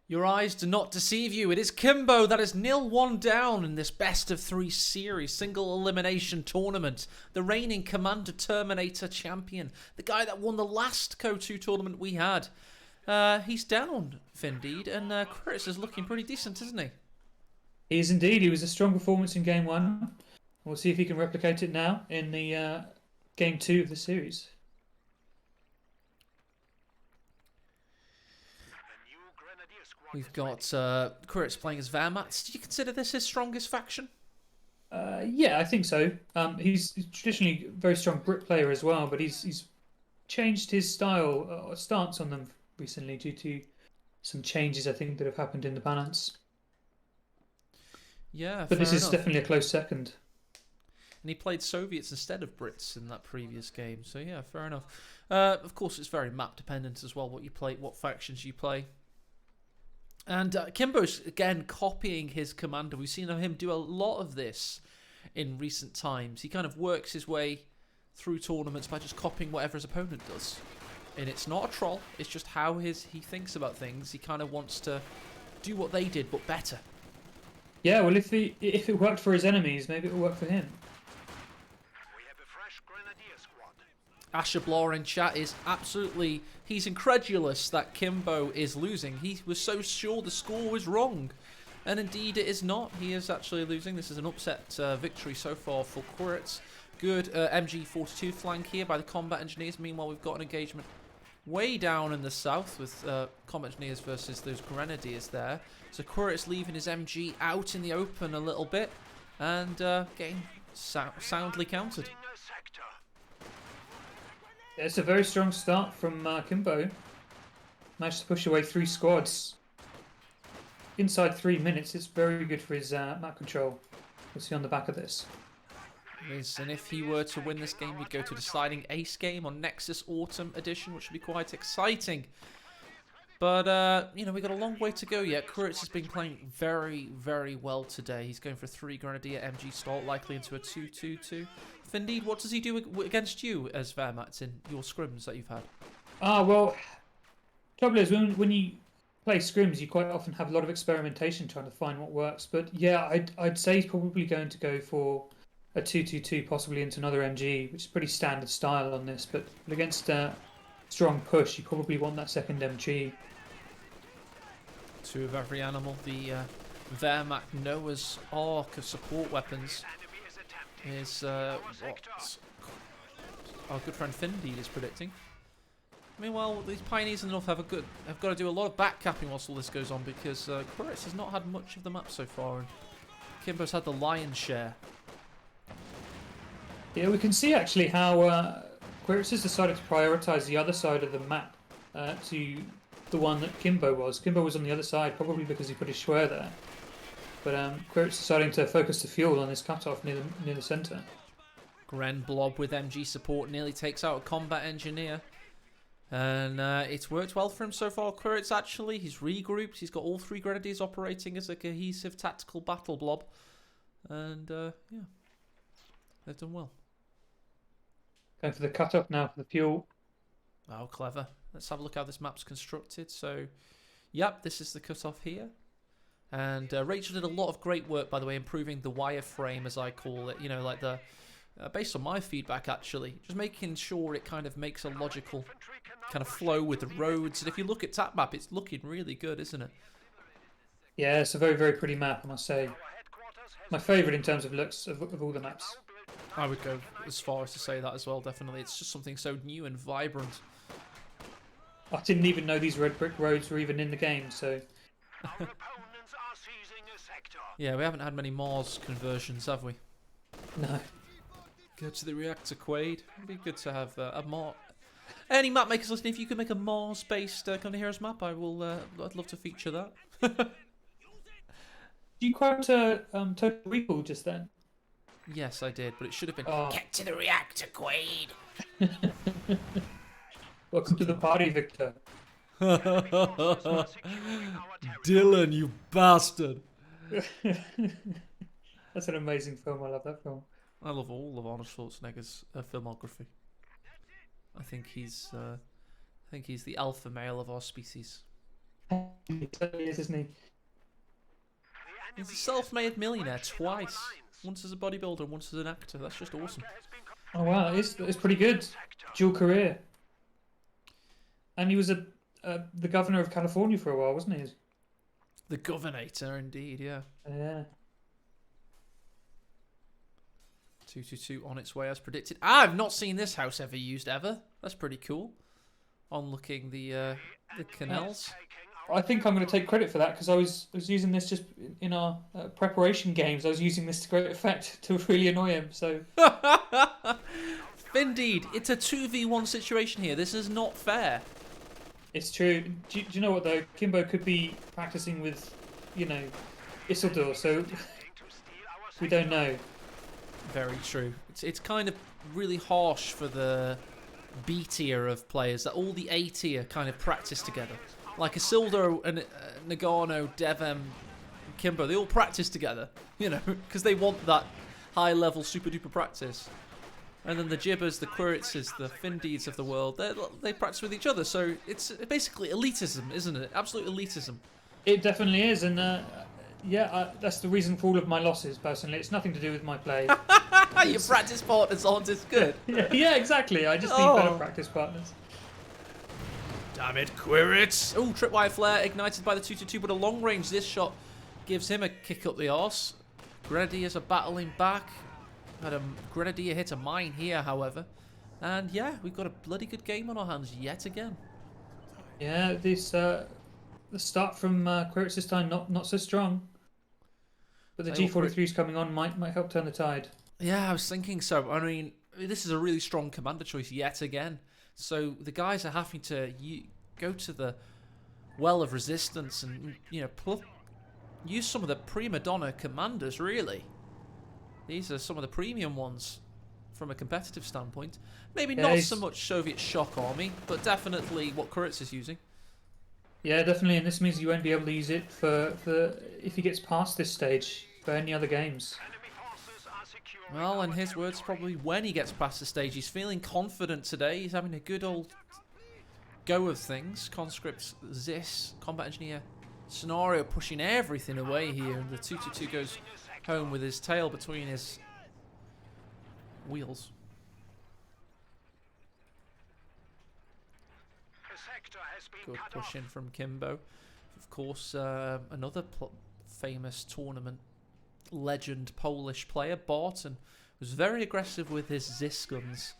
Your eyes do not deceive you. It is Kimbo that is 0-1 down in this best of 3 series, single elimination tournament. The reigning Commander Terminator champion. The guy that won the last CoH2 tournament we had. He's down, Findeed, and Quiritz is looking pretty decent, isn't he? He is indeed. He was a strong performance in Game 1. We'll see if he can replicate it now in the Game 2 of the series. We've got Quiritz playing as Wehrmacht. Do you consider this his strongest faction? Yeah, I think so. He's traditionally a very strong Brit player as well, but he's changed his style or stance on them recently due to some changes I think that have happened in the balance. Yeah, but this is enough. definitely a close second. And he played Soviets instead of Brits in that previous game, so yeah, fair enough. Of course, it's very map dependent as well. What you play, what factions you play. And Kimbo's, again, copying his commander. We've seen him do a lot of this in recent times. He kind of works his way through tournaments by just copying whatever his opponent does. And it's not a troll. It's just how he thinks about things. He kind of wants to do what they did, but better. Yeah, well, if it worked for his enemies, maybe it will work for him. We have a fresh Grenadier squad. Asher Blore in chat is absolutely... He's incredulous that Kimbo is losing. He was so sure the score was wrong. And indeed it is not. He is actually losing. This is an upset victory so far for Quiritz. Good MG42 flank here by the combat engineers. Meanwhile, we've got an engagement way down in the south with combat engineers versus those grenadiers there. So Quiritz leaving his MG out in the open a little bit and getting soundly countered. It's a very strong start from Kimbo. Managed to push away 3 squads. Inside 3 minutes, it's very good for his map control. We'll see on the back of this. And if he were to win this game, we'd go to deciding ace game on Nexus Autumn Edition, which would be quite exciting. But, you know, we've got a long way to go yet. Quiritz has been playing very, very well today. He's going for a 3 Grenadier MG start, likely into a 2-2-2. Findeed, what does he do against you as Wehrmacht in your scrims that you've had? Well, trouble is, when you play scrims, you quite often have a lot of experimentation trying to find what works. But yeah, I'd say he's probably going to go for a 2-2-2, possibly into another MG, which is pretty standard style on this. But against strong push, you probably want that second MG. 2 of every animal. The Wehrmacht Noah's Ark of support weapons is what our good friend Findeed is predicting. Meanwhile, these Pioneers in the North have got to do a lot of backcapping whilst all this goes on, because Quiritz has not had much of the map so far, and Kimbo's had the lion's share. Yeah, we can see actually how Quiritz has decided to prioritise the other side of the map to the one that Kimbo was. Kimbo was on the other side, probably because he put his Schwer there. But Quiritz deciding to focus the fuel on his cutoff near the centre. Gren Blob with MG support nearly takes out a combat engineer. And it's worked well for him so far. Quiritz actually, he's regrouped. He's got all 3 Grenadiers operating as a cohesive tactical battle blob. And yeah, they've done well. Going for the cutoff now for the fuel. Oh, clever. Let's have a look how this map's constructed. So, yep, this is the cutoff here. And Rachel did a lot of great work, by the way, improving the wireframe, as I call it. You know, like the... based on my feedback, actually. Just making sure it kind of makes a logical kind of flow with the roads. And if you look at TapMap, it's looking really good, isn't it? Yeah, it's a very, very pretty map, I must say. My favourite in terms of looks of all the maps. I would go as far as to say that as well, definitely. It's just something so new and vibrant. I didn't even know these red brick roads were even in the game, so... Yeah, we haven't had many Mars conversions, have we? No. Go to the reactor, Quaid. It'd be good to have a Mars... Any map makers listening, if you could make a Mars-based Kind of Heroes map, I'd love to feature that. Did you quote Total Recall just then? Yes, I did, but it should have been... Oh. Get to the reactor, Quaid! Welcome to the party, Victor. Dylan, you bastard! That's an amazing film. I love that film. I love all of Arnold Schwarzenegger's filmography. I think he's the alpha male of our species. He certainly is, isn't he? He's a self-made millionaire twice. Once as a bodybuilder and once as an actor. That's just awesome. Oh wow, it's pretty good. Dual career. And he was the governor of California for a while, wasn't he? The Governator, indeed, yeah. Yeah. 222 on its way as predicted. I've not seen this house ever used ever. That's pretty cool. On looking the canals. I think I'm going to take credit for that because I was using this just in our preparation games. I was using this to great effect to really annoy him. So. Indeed, it's a 2v1 situation here. This is not fair. It's true. Do you know what though? Kimbo could be practicing with, Isildur, so we don't know. Very true. It's kind of really harsh for the B tier of players that all the A tier kind of practice together. Like Isildur and Nagano, Devem, and Kimbo, they all practice together, because they want that high level super duper practice. And then the Jibbers, the Quiritzes, the Findeeds of the world, they practice with each other. So it's basically elitism, isn't it? Absolute elitism. It definitely is, and that's the reason for all of my losses. Personally, it's nothing to do with my play. Your practice partners aren't as good. Yeah, exactly. I just need better practice partners. Damn it, Quiritz! Oh, tripwire flare ignited by the 222, but a long range. This shot gives him a kick up the arse. Grenadiers are battling back. Had a Grenadier hit a mine here, however. And yeah, we've got a bloody good game on our hands yet again. Yeah, this the start from Quiritz this time not so strong. But the G43s coming on might help turn the tide. Yeah, I was thinking so. I mean, this is a really strong commander choice yet again. So the guys are having to go to the well of resistance and use some of the prima donna commanders. Really, these are some of the premium ones from a competitive standpoint. Maybe not so much Soviet shock army, but definitely what Quiritz is using. Yeah, definitely, and this means you won't be able to use it for if he gets past this stage for any other games. Well, in his words, probably when he gets past the stage, he's feeling confident today. He's having a good old go of things. Conscript Zis, combat engineer scenario, pushing everything away here, and the 222 goes home with his tail between his wheels. Good push in from Kimbo. Of course, another famous tournament legend Polish player, Barton, was very aggressive with his Zis guns.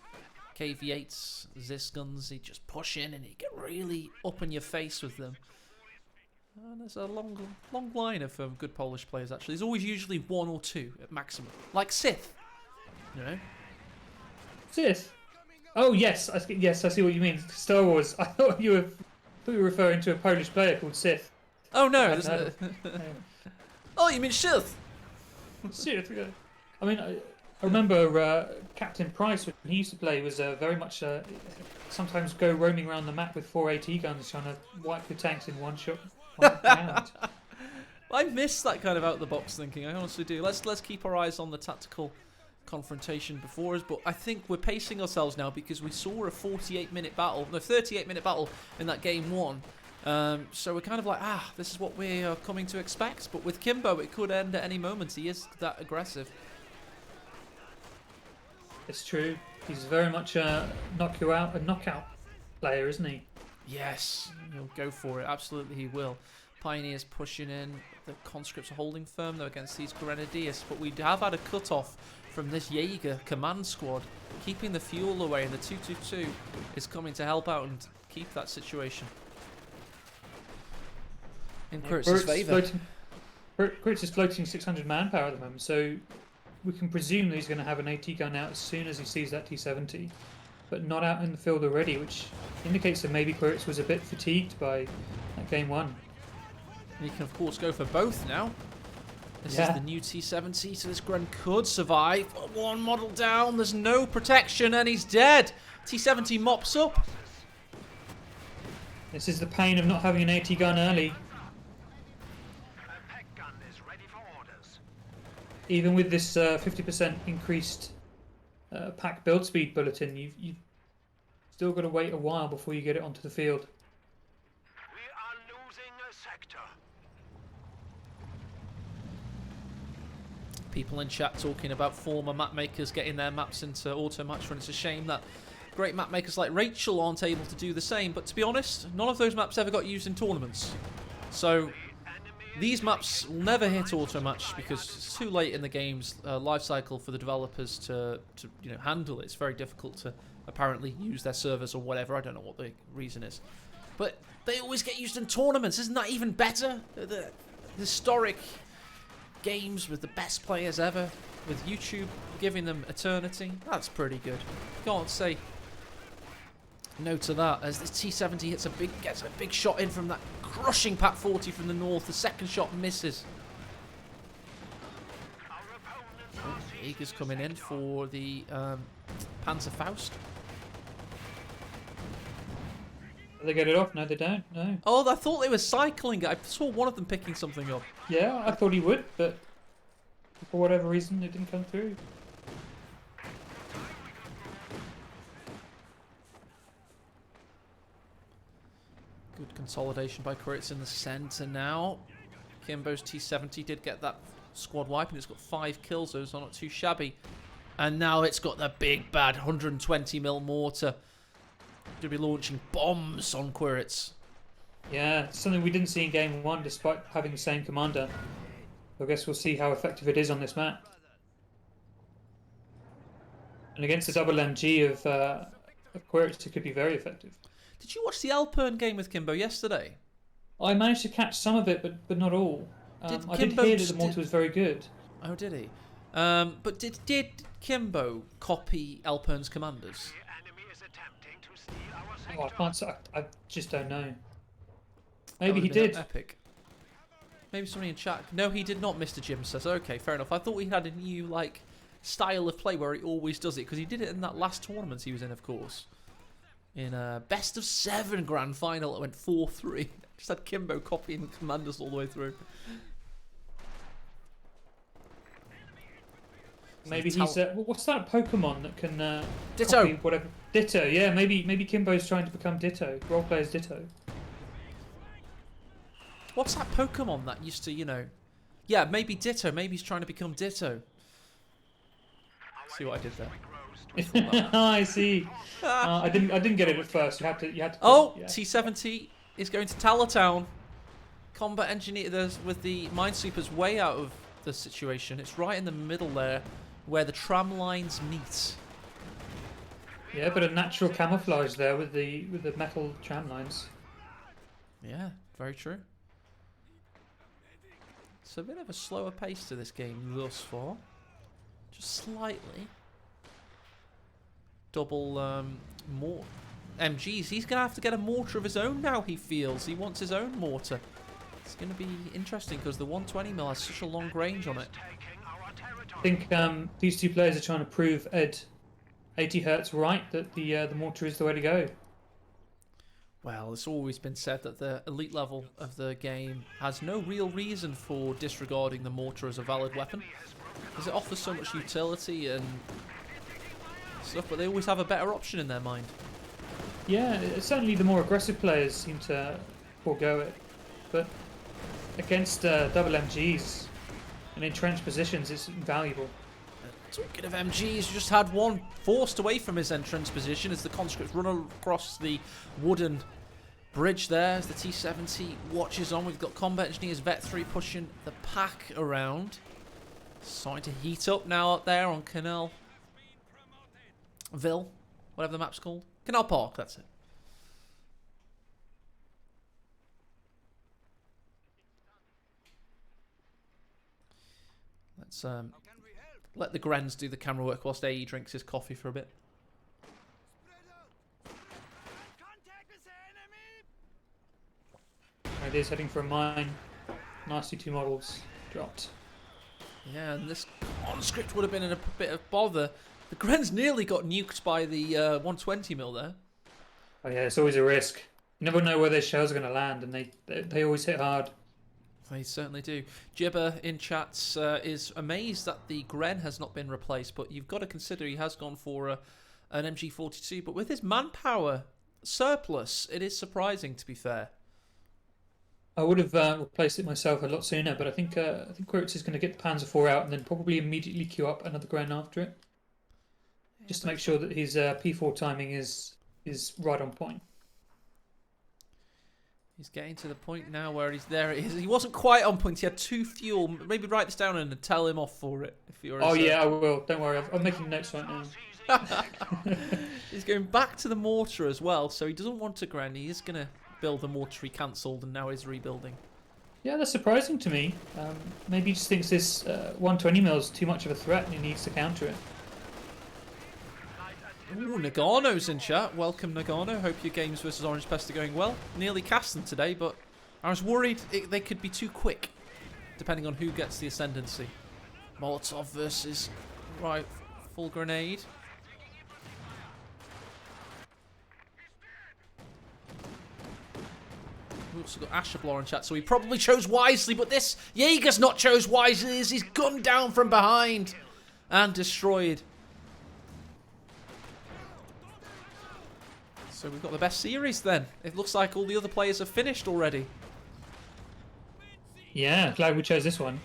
KV8's Zis guns, he'd just push in and he'd get really up in your face with them. And there's a long line of good Polish players, actually. There's always usually one or two at maximum. Like Sith, Sith? Oh, yes, I see what you mean. Star Wars. I thought you were referring to a Polish player called Sith. Oh, no. Oh, you mean Sith? Sith, yeah. I mean, I remember Captain Price, when he used to play, was very much sometimes go roaming around the map with 4 AT guns trying to wipe the tanks in one shot. I miss that kind of out-the-box thinking, I honestly do. Let's keep our eyes on the tactical confrontation before us, but I think we're pacing ourselves now because we saw a 38-minute battle, no, 38-minute battle in that game one. So we're kind of like, this is what we are coming to expect. But with Kimbo, it could end at any moment. He is that aggressive. It's true. He's very much a knockout player, isn't he? Yes, he'll go for it. Absolutely, he will. Pioneers pushing in. The conscripts are holding firm, though, against these Grenadiers. But we have had a cut-off from this Jaeger command squad, keeping the fuel away. And the 222 is coming to help out and keep that situation in Quiritz's favour. Quiritz is floating 600 manpower at the moment, so we can presume that he's going to have an AT gun out as soon as he sees that T-70, but not out in the field already, which indicates that maybe Quiritz was a bit fatigued by that game one. And he can, of course, go for both now. This is the new T-70, so this Gren could survive. One model down, there's no protection, and he's dead. T-70 mops up. This is the pain of not having an AT gun early. Even with this 50% increased pack build speed bulletin, you've still got to wait a while before you get it onto the field. We are losing People in chat talking about former map makers getting their maps into auto match run. It's a shame that great map makers like Rachel aren't able to do the same. But to be honest, none of those maps ever got used in tournaments. So these maps will never hit auto match because it's too late in the game's life cycle for the developers to handle it. It's very difficult to apparently use their servers or whatever. I don't know what the reason is. But they always get used in tournaments. Isn't that even better? The historic games with the best players ever, with YouTube giving them eternity. That's pretty good. Can't say no to that. As this T70 gets a big shot in from that crushing Pat 40 from the north. The second shot misses. Eager's coming in for the Panzer Faust. They get it off? No, they don't. No. Oh, I thought they were cycling. I saw one of them picking something up. Yeah, I thought he would, but for whatever reason, it didn't come through. Good consolidation by Quiritz in the centre now. Kimbo's T70 did get that squad wipe, and it's got 5 kills, so it's not too shabby. And now it's got the big bad 120mm mortar. To be launching bombs on Quiritz. Yeah, it's something we didn't see in game 1 despite having the same commander. I guess we'll see how effective it is on this map. And against the double MG of Quiritz, it could be very effective. Did you watch the Alpern game with Kimbo yesterday? I managed to catch some of it, but not all. I did hear that the mortar was very good. Oh, did he? But did Kimbo copy Alpern's commanders? Oh, I can't say. I just don't know. Maybe he did. Epic. Maybe somebody in chat. No, he did not. Mr. Jim says. Okay, fair enough. I thought he had a new style of play where he always does it, because he did it in that last tournament he was in, of course. In a best of 7 grand final, it went 4-3. Just had Kimbo copying commanders all the way through. Maybe he's what's that Pokemon that can Ditto. copy whatever? Ditto. Yeah, maybe Kimbo's trying to become Ditto. Role players Ditto. What's that Pokemon that used to, Yeah, maybe Ditto. Maybe he's trying to become Ditto. See what I did there? I see. I didn't get it at first. You had to. Oh, yeah. T70 is going to Talatown. Combat engineer with the Minesweepers way out of the situation. It's right in the middle there, where the tram lines meet. Yeah, but a natural camouflage there with the metal tram lines. Yeah, very true. It's a bit of a slower pace to this game thus far. Just slightly. Double more MGs. He's going to have to get a mortar of his own now, he feels. He wants his own mortar. It's going to be interesting because the 120mm has such a long range on it. I think these two players are trying to prove Ed 80 Hertz right, that the mortar is the way to go. Well, it's always been said that the elite level of the game has no real reason for disregarding the mortar as a valid weapon, because it offers so much utility and stuff, but they always have a better option in their mind. Yeah, certainly the more aggressive players seem to forego it, but against double MGs and entrenched positions, it's invaluable. Talking of MGs, just had one forced away from his entrance position as the conscripts run across the wooden bridge there as the T70 watches on. We've got combat engineers Vet 3 pushing the pack around. Starting to heat up now out there on Canal Ville, whatever the map's called. Canal Park, that's it. Let's let the Grens do the camera work whilst AE drinks his coffee for a bit. It is heading for a mine. Nasty 2 models dropped. Yeah, and this conscript would have been in a bit of bother. The Grens nearly got nuked by the 120mm there. Oh yeah, it's always a risk. You never know where their shells are going to land, and they always hit hard. They certainly do. Gibber in chats is amazed that the Gren has not been replaced, but you've got to consider he has gone for an MG42. But with his manpower surplus, it is surprising, to be fair. I would have replaced it myself a lot sooner, but I think Quiritz is going to get the Panzer IV out and then probably immediately queue up another Gren after it, just to make sure that his P4 timing is right on point. He's getting to the point now where he's there. It is. He wasn't quite on point. He had 2 fuel. Maybe write this down and tell him off for it. If you're. Oh yeah, I will. Don't worry. I'm making notes right now. He's going back to the mortar as well, so he doesn't want to Gren. He is going to build the mortar he cancelled, and now he's rebuilding. Yeah, that's surprising to me. Maybe he just thinks this 120 mil is too much of a threat and he needs to counter it. Ooh, Nagano's in chat. Welcome, Nagano. Hope your games versus Orange Pest are going well. Nearly cast them today, but I was worried they could be too quick, depending on who gets the ascendancy. Molotov versus full grenade. We've also got Asherblar in chat, so he probably chose wisely, but this Jaeger's not chose wisely as he's gunned down from behind and destroyed. So we've got the best series then. It looks like all the other players have finished already. Yeah, glad we chose this one.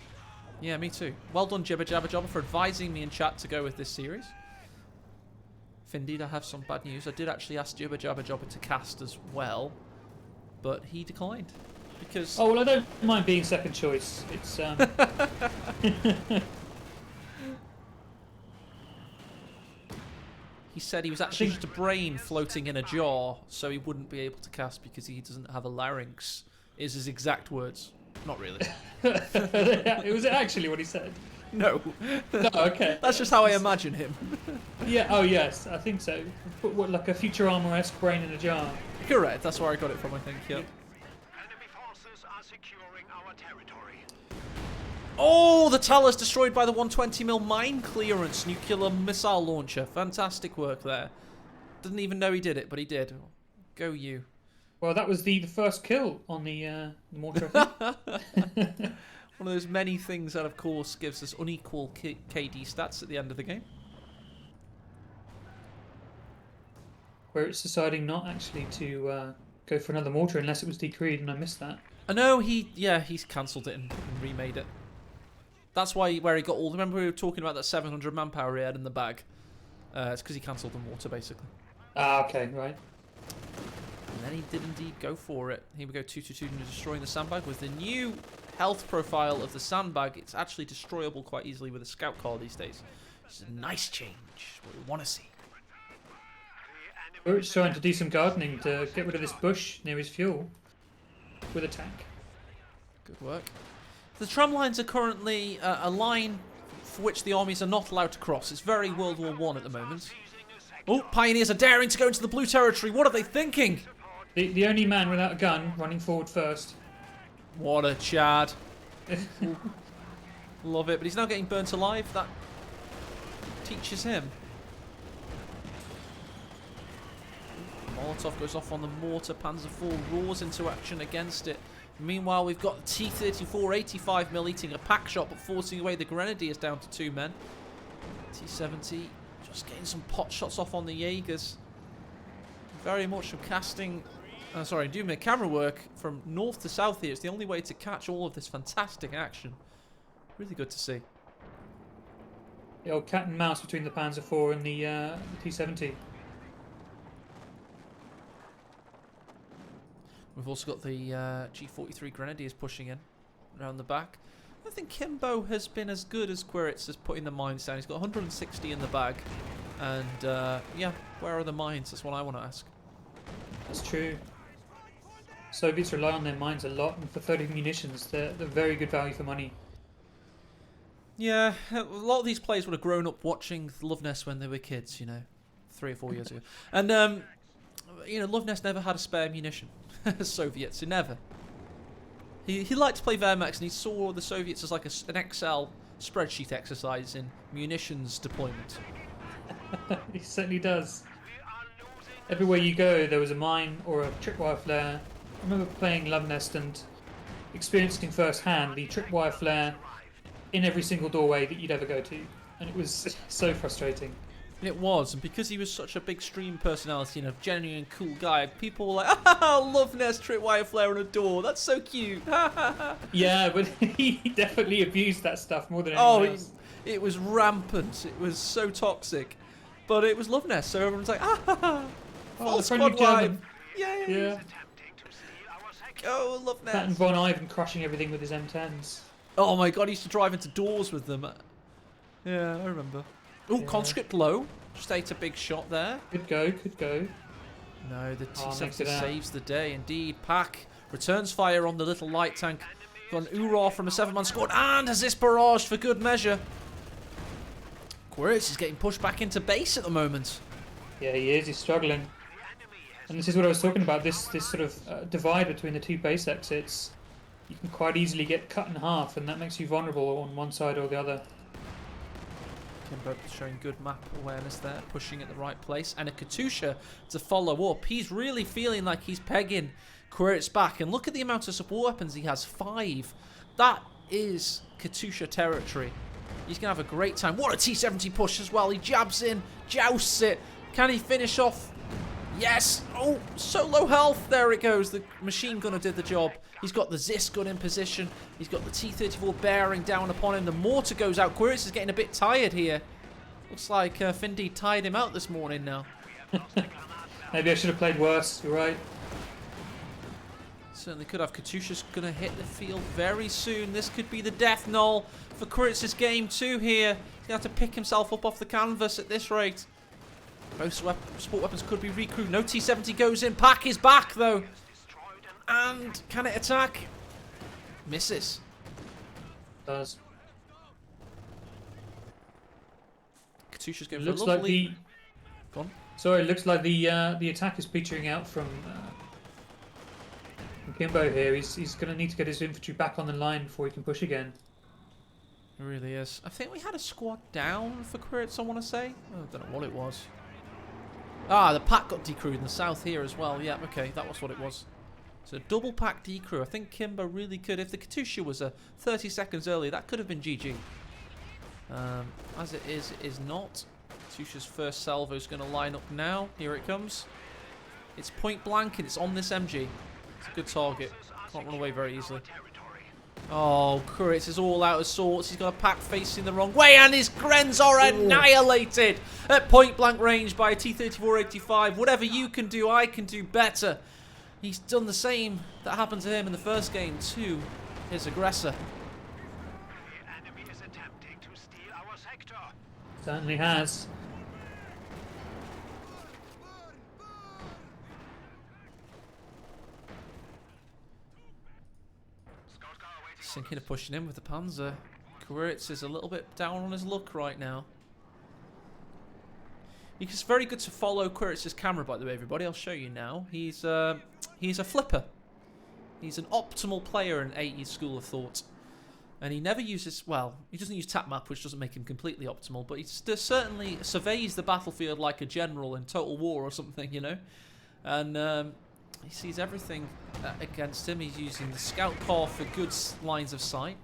Yeah, me too. Well done, Jibber Jabber Jobber, for advising me in chat to go with this series. If indeed I have some bad news, I did actually ask Jibber Jabber Jobber to cast as well, but he declined because. Oh well, I don't mind being second choice. It's He said he was actually just a brain floating in a jar, so he wouldn't be able to cast because he doesn't have a larynx. Is his exact words. Not really. Was it actually what he said? No. No, okay. That's just how I imagine him. Yeah. Oh yes, I think so. But what, like a Futurama-esque brain in a jar? Correct. That's where I got it from. I think. Yep. Enemy forces are securing our territory. Oh, the Talus destroyed by the 120mm mine clearance nuclear missile launcher. Fantastic work there. Didn't even know he did it, but he did. Go you. Well, that was the first kill on the mortar. One of those many things that, of course, gives us unequal KD stats at the end of the game. Where it's deciding not actually to go for another mortar unless it was decreed, and I missed that. I know he's cancelled it and remade it. That's where he got all. Remember we were talking about that 700 manpower he had in the bag. It's because he cancelled the mortar basically. Ah, okay, right. And then he did indeed go for it. Here we go, 222 destroying the sandbag with the new health profile of the sandbag. It's actually destroyable quite easily with a scout car these days. It's a nice change. What we want to see. We're trying to do some gardening to get rid of this bush near his fuel with a tank. Good work. The tram lines are currently a line for which the armies are not allowed to cross. It's very World War I at the moment. Oh, Pioneers are daring to go into the blue territory. What are they thinking? The only man without a gun running forward first. What a Chad. Love it. But he's now getting burnt alive. That teaches him. Molotov goes off on the mortar. Panzer IV roars into action against it. Meanwhile, we've got T-34 85mm eating a pack shot, but forcing away the Grenadiers down to 2 men. T-70 just getting some pot shots off on the Jaegers. Very much from casting... doing the camera work from north to south here. It's the only way to catch all of this fantastic action. Really good to see. The old cat and mouse between the Panzer IV and the T-70. We've also got the G43 Grenadiers pushing in around the back. I think Kimbo has been as good as Quiritz as putting the mines down. He's got 160 in the bag. And, yeah, where are the mines? That's what I want to ask. That's true. Soviets rely on their mines a lot, and for 30 munitions, they're very good value for money. Yeah, a lot of these players would have grown up watching Loveness when they were kids, 3 or 4 years ago. And, Loveness never had a spare munition. Soviets, he never. He liked to play Wehrmacht, and he saw the Soviets as like an Excel spreadsheet exercise in munitions deployment. He certainly does. Everywhere you go, there was a mine or a tripwire flare. I remember playing Love Nest and experiencing firsthand the tripwire flare in every single doorway that you'd ever go to, and it was so frustrating. It was, and because he was such a big stream personality and a genuine cool guy, people were like, "Ah, love Nest tripwire flare on a door. That's so cute." Yeah, but he definitely abused that stuff more than anyone else. It was rampant. It was so toxic, but it was love Nest, so everyone's like, "Ah, full the friendly squad wipe. German. Yay!" Yeah. Attempting to steal our sector. Oh, love That and Nest. Von Ivan crushing everything with his M10s. Oh my god, he used to drive into doors with them. Yeah, I remember. Oh, Yeah. conscript low. Just ate a big shot there. Could go, could go. No, the Oh, makes T-70 it out. saves the day. Indeed, Pack returns fire on the little light tank. Got an oorah from a 7-man squad and has this barrage for good measure. Quiritz is getting pushed back into base at the moment. Yeah, he is. He's struggling. And this is what I was talking about. This sort of divide between the two base exits. You can quite easily get cut in half, and that makes you vulnerable on one side or the other. Kimbo showing good map awareness there, pushing at the right place, and a Katusha to follow up. He's really feeling like he's pegging Quiritz back, and look at the amount of support weapons he has, 5. That is Katusha territory. He's going to have a great time. What a T-70 push as well. He jabs in, jousts it. Can he finish off? Yes. Oh, so low health. There it goes. The machine gunner did the job. He's got the Zis gun in position. He's got the T-34 bearing down upon him. The mortar goes out. Quiritz is getting a bit tired here. Looks like Findy tired him out this morning now. Maybe I should have played worse. You're right. Certainly could have. Katusha's going to hit the field very soon. This could be the death knell for Kuritz's game 2 here. He's going to have to pick himself up off the canvas at this rate. Most sport weapons could be recruited. No T-70 goes in. Pack is back, though. And can it attack? Misses. Does. Katusha's going Looks for a like lovely... the. Go on. Sorry, looks like the attack is petering out from Kimbo here. He's going to need to get his infantry back on the line before he can push again. It really is. I think we had a squad down for Quiritz, I want to say. Oh, I don't know what it was. Ah, the pack got decrewed in the south here as well. Yeah, okay, that was what it was. So double pack decrew. I think Kimbo really could. If the Katusha was 30 seconds earlier, that could have been GG. As it is not. Katusha's first salvo is going to line up now. Here it comes. It's point blank and it's on this MG. It's a good target. Can't run away very easily. Oh, Quiritz is all out of sorts. He's got a pack facing the wrong way, and his Grens are annihilated at point blank range by a T-34-85. Whatever you can do, I can do better. He's done the same that happened to him in the first game to his aggressor. The enemy is attempting to steal our sector. Certainly has. Thinking of pushing in with the Panzer. Quiritz is a little bit down on his luck right now. It's very good to follow Quiritz's camera, by the way, everybody. I'll show you now. He's a flipper. He's an optimal player in AE's school of thought. And he never uses, well, he doesn't use tap map, which doesn't make him completely optimal, but he certainly surveys the battlefield like a general in Total War or something, you know? And he sees everything against him. He's using the scout car for good lines of sight.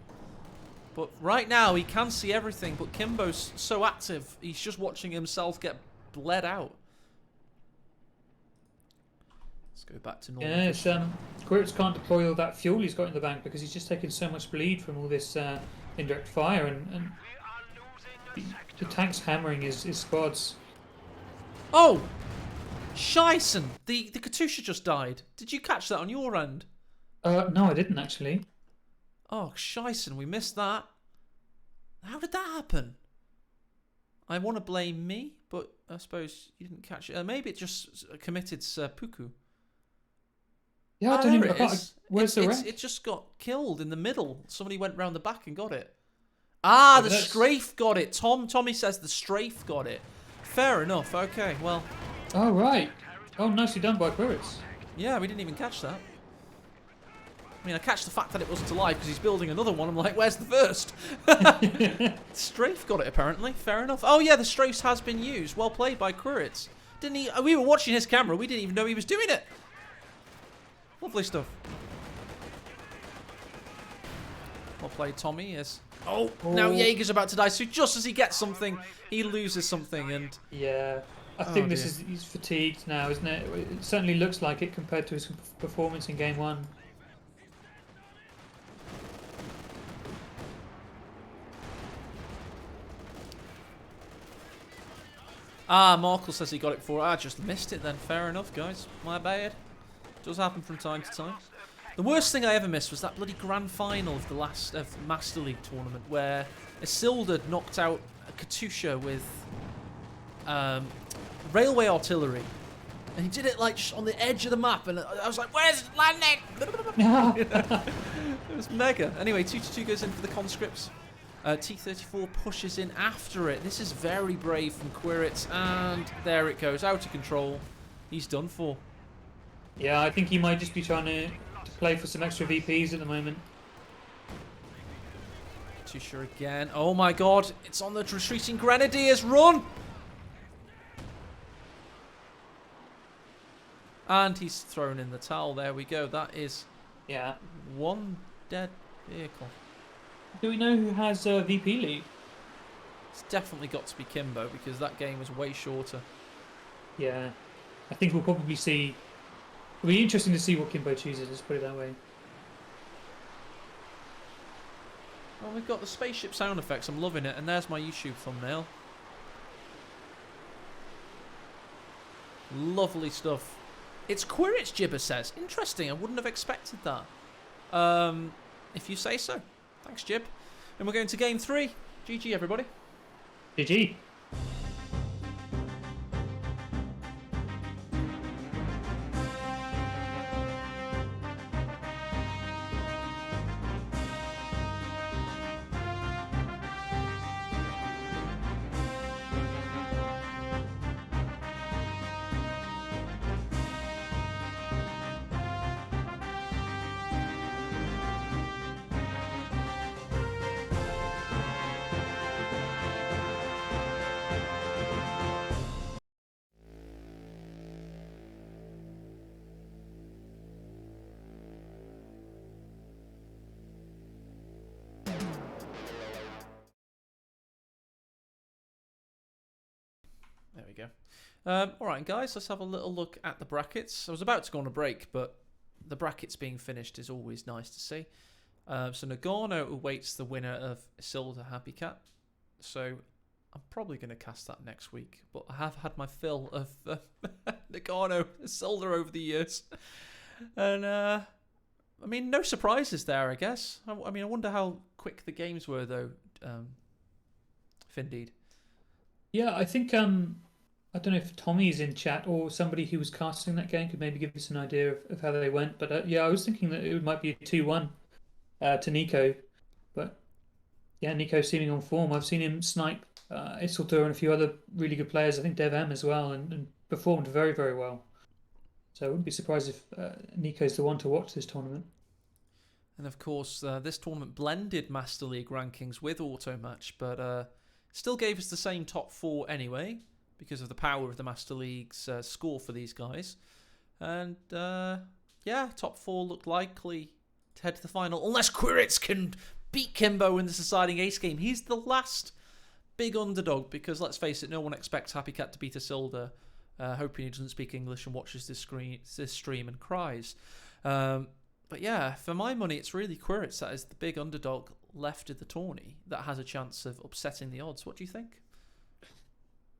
But right now, he can see everything, but Kimbo's so active, he's just watching himself get bled out. Let's go back to normal. Yeah, Quiritz can't deploy all that fuel he's got in the bank because he's just taking so much bleed from all this indirect fire, and the tank's hammering his squads. Oh! Scheisse! The Katusha just died. Did you catch that on your end? No, I didn't actually. Oh, Scheisse, we missed that. How did that happen? I want to blame me, but I suppose you didn't catch it. Maybe it just committed seppuku. Yeah, I don't even. There it is. Where's the wreck? It just got killed in the middle. Somebody went round the back and got it. Ah, Oh, the strafe got it. Tommy says the strafe got it. Fair enough. Okay, well. Oh, right. Oh, nicely done by Quiritz. Yeah, we didn't even catch that. I mean, I catch the fact that it wasn't alive because he's building another one. I'm like, where's the first? Strafe got it, apparently. Fair enough. Oh, yeah, the strafe has been used. Well played by Quiritz. Didn't he? We were watching his camera. We didn't even know he was doing it. Lovely stuff. Well played, Tommy. Yes. Oh, now Jaeger's about to die. So just as he gets something, he loses something, and Yeah. I Oh, think this dear. is he's fatigued now, isn't it? It certainly looks like it compared to his performance in game one. Markle says he got it before. I just missed it then. Fair enough, guys. My bad. Does happen from time to time. The worst thing I ever missed was that bloody grand final of the Master League tournament where Isildur knocked out Katusha with railway artillery. And he did it like just on the edge of the map, and I was like, "Where's it landing?" It was mega. Anyway, 2-2 goes in for the conscripts. T-34 pushes in after it. This is very brave from Quiritz, and there it goes, out of control. He's done for. Yeah, I think he might just be trying to play for some extra VPs at the moment. Too sure again. Oh my god, it's on the retreating Grenadiers. Run! And he's thrown in the towel. There we go. That is one dead vehicle. Do we know who has VP lead? It's definitely got to be Kimbo because that game was way shorter. Yeah, I think we'll probably see. It'll be interesting to see what Kimbo chooses, let's put it that way. Well, we've got the spaceship sound effects. I'm loving it. And there's my YouTube thumbnail. Lovely stuff. It's Quiritz, Jibber says. Interesting. I wouldn't have expected that. If you say so. Thanks, Jib. And we're going to game 3. GG, everybody. GG. There we go. Alright, guys, let's have a little look at the brackets. I was about to go on a break, but the brackets being finished is always nice to see. So Nagano awaits the winner of Isildur Happy Cat. So I'm probably going to cast that next week. But I have had my fill of Nagano Isildur over the years. And, I mean, no surprises there, I guess. I mean, I wonder how quick the games were, though, Findeed. Yeah, I think I don't know if Tommy's in chat or somebody who was casting that game could maybe give us an idea of how they went. But yeah, I was thinking that it might be a 2-1 to Nico. But yeah, Nico seeming on form. I've seen him snipe Isildur and a few other really good players. I think Dev M as well, and performed very, very well. So I wouldn't be surprised if Nico's the one to watch this tournament. And of course, this tournament blended Master League rankings with Auto Match, but still gave us the same top 4 anyway, because of the power of the Master League's score for these guys. And yeah, top 4 looked likely to head to the final, unless Quiritz can beat Kimbo in the deciding ace game. He's the last big underdog, because let's face it, no one expects Happy Cat to beat Isildur, hoping he doesn't speak English and watches this stream and cries. But yeah, for my money, it's really Quiritz that is the big underdog left of the tourney that has a chance of upsetting the odds. What do you think?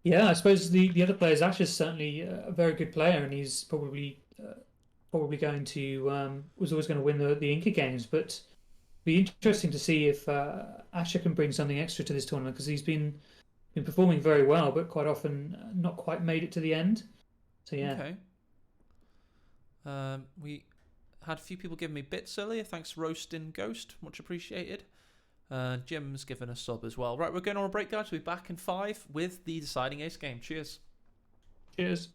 Yeah, I suppose the other players, Ash is certainly a very good player, and he's probably going to was always going to win the Inca games. But it'd be interesting to see if Asher can bring something extra to this tournament, because he's been performing very well, but quite often not quite made it to the end. So yeah. Okay. We had a few people giving me bits earlier. Thanks, Roasting Ghost, much appreciated. Jim's given a sub as well. Right, we're going on a break, guys. We'll be back in 5 with the deciding ace game. Cheers. Cheers.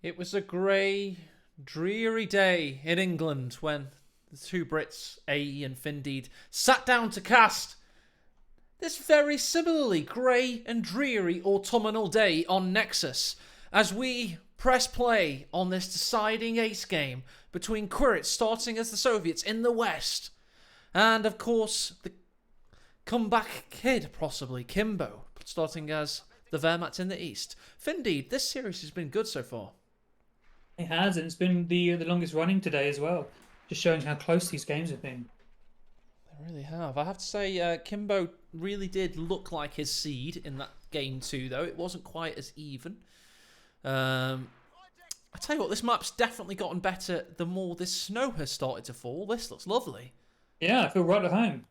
It was a grey, dreary day in England when the two Brits, AE and Findeed, sat down to cast this very similarly grey and dreary autumnal day on Nexus as we press play on this deciding ace game between Quiritz starting as the Soviets in the west and, of course, the comeback kid, possibly, Kimbo, starting as the Wehrmacht in the east. Findeed, this series has been good so far. It has, and it's been the longest running today as well. Just showing how close these games have been. They really have. I have to say, Kimbo really did look like his seed in that game too, though. It wasn't quite as even. I tell you what, this map's definitely gotten better the more this snow has started to fall. This looks lovely. Yeah, I feel right at home.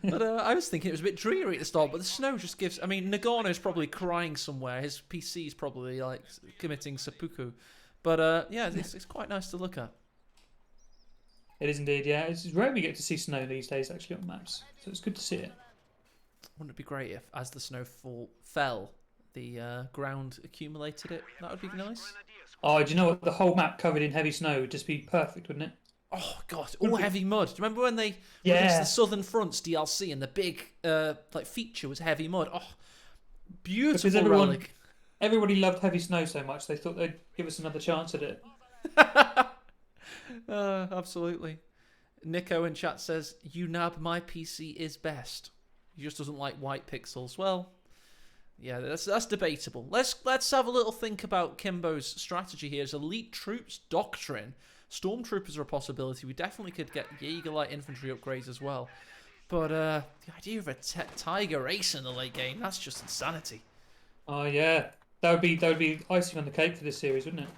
But I was thinking it was a bit dreary at the start, but the snow just gives... I mean, Nagano's probably crying somewhere. His PC's probably, like, committing seppuku. But, yeah, it's quite nice to look at. It is indeed, yeah. It's rare we get to see snow these days, actually, on maps. So it's good to see it. Wouldn't it be great if, as the snow fell, the ground accumulated it? That would be nice. Oh, do you know what? The whole map covered in heavy snow would just be perfect, wouldn't it? Oh, God, all heavy mud. Do you remember when they released the Southern Fronts DLC and the big like feature was heavy mud? Oh, beautiful relic. Everybody loved heavy snow so much, they thought they'd give us another chance at it. Absolutely. Nico in chat says, "UNAB, my PC is best. He just doesn't like white pixels." Well, yeah, that's debatable. Let's have a little think about Kimbo's strategy here. As elite troops doctrine. Stormtroopers are a possibility. We definitely could get Jaeger light infantry upgrades as well. But the idea of a Tiger Ace in the late game, that's just insanity. Oh yeah. That would be icing on the cake for this series, wouldn't it?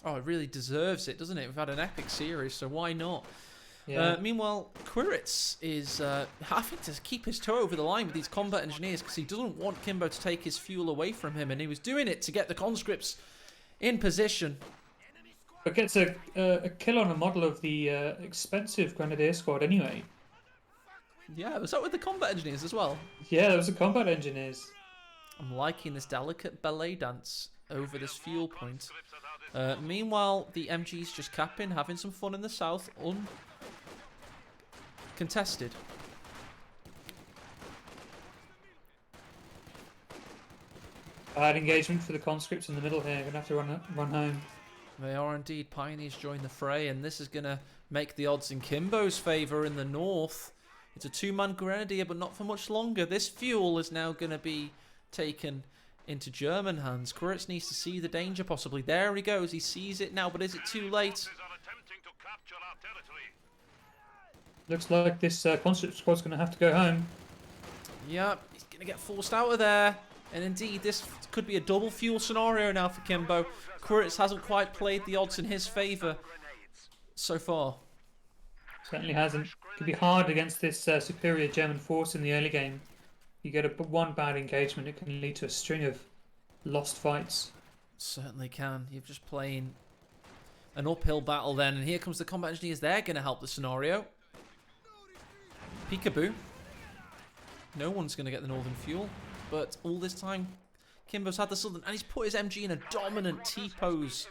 Oh, it really deserves it, doesn't it? We've had an epic series, so why not? Yeah. Meanwhile, Quiritz is having to keep his toe over the line with these combat engineers because he doesn't want Kimbo to take his fuel away from him, and he was doing it to get the conscripts in position. But gets a kill on a model of the expensive Grenadier squad anyway. Yeah, was that with the combat engineers as well? Yeah, those are combat engineers. I'm liking this delicate ballet dance over this fuel point. Meanwhile, the MG's just capping, having some fun in the south, uncontested. Bad engagement for the conscripts in the middle here. Gonna have to run home. They are indeed. Pioneers join the fray, and this is going to make the odds in Kimbo's favour in the north. It's a two-man Grenadier, but not for much longer. This fuel is now going to be taken into German hands. Quiritz needs to see the danger, possibly. There he goes. He sees it now, but is it too late? Looks like this conscript squad's going to have to go home. Yep, he's going to get forced out of there. And indeed, this could be a double fuel scenario now for Kimbo. Quiritz hasn't quite played the odds in his favour so far. Certainly hasn't. Could be hard against this superior German force in the early game. You get one bad engagement, it can lead to a string of lost fights. Certainly can. You're just playing an uphill battle then. And here comes the combat engineers. They're going to help the scenario. Peekaboo. No one's going to get the northern fuel. But all this time, Kimbo's had the southern, and he's put his MG in a dominant T-pose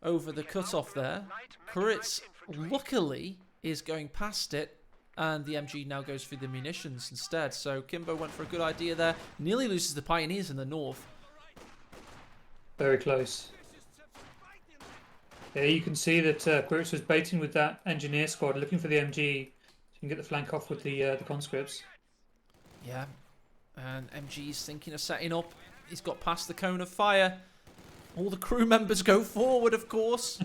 over the cutoff there. Quiritz, luckily, is going past it, and the MG now goes for the munitions instead. So Kimbo went for a good idea there. Nearly loses the Pioneers in the north. Very close. Yeah, you can see that Quiritz was baiting with that engineer squad, looking for the MG. So you can get the flank off with the conscripts. Yeah. And MG's thinking of setting up. He's got past the cone of fire. All the crew members go forward, of course.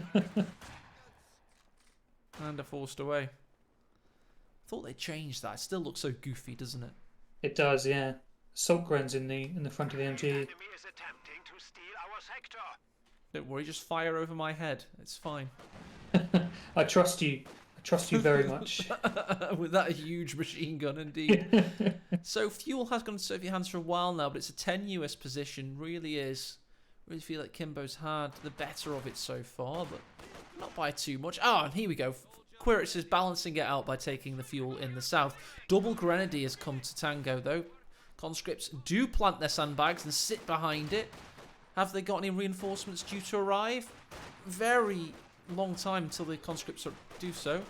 And are forced away. Thought they changed that. It still looks so goofy, doesn't it? It does, yeah. Assault grens in the front of the MG. Don't worry, just fire over my head. It's fine. I trust you. I trust you very much. With that huge machine gun, indeed. So fuel has gone to Soviet hands for a while now, but it's a tenuous position. Really is. Really feel like Kimbo's had the better of it so far, but not by too much. Ah, and here we go. Quiritz is balancing it out by taking the fuel in the south. Double Grenadiers come to tango, though. Conscripts do plant their sandbags and sit behind it. Have they got any reinforcements due to arrive? Very long time until the conscripts do so.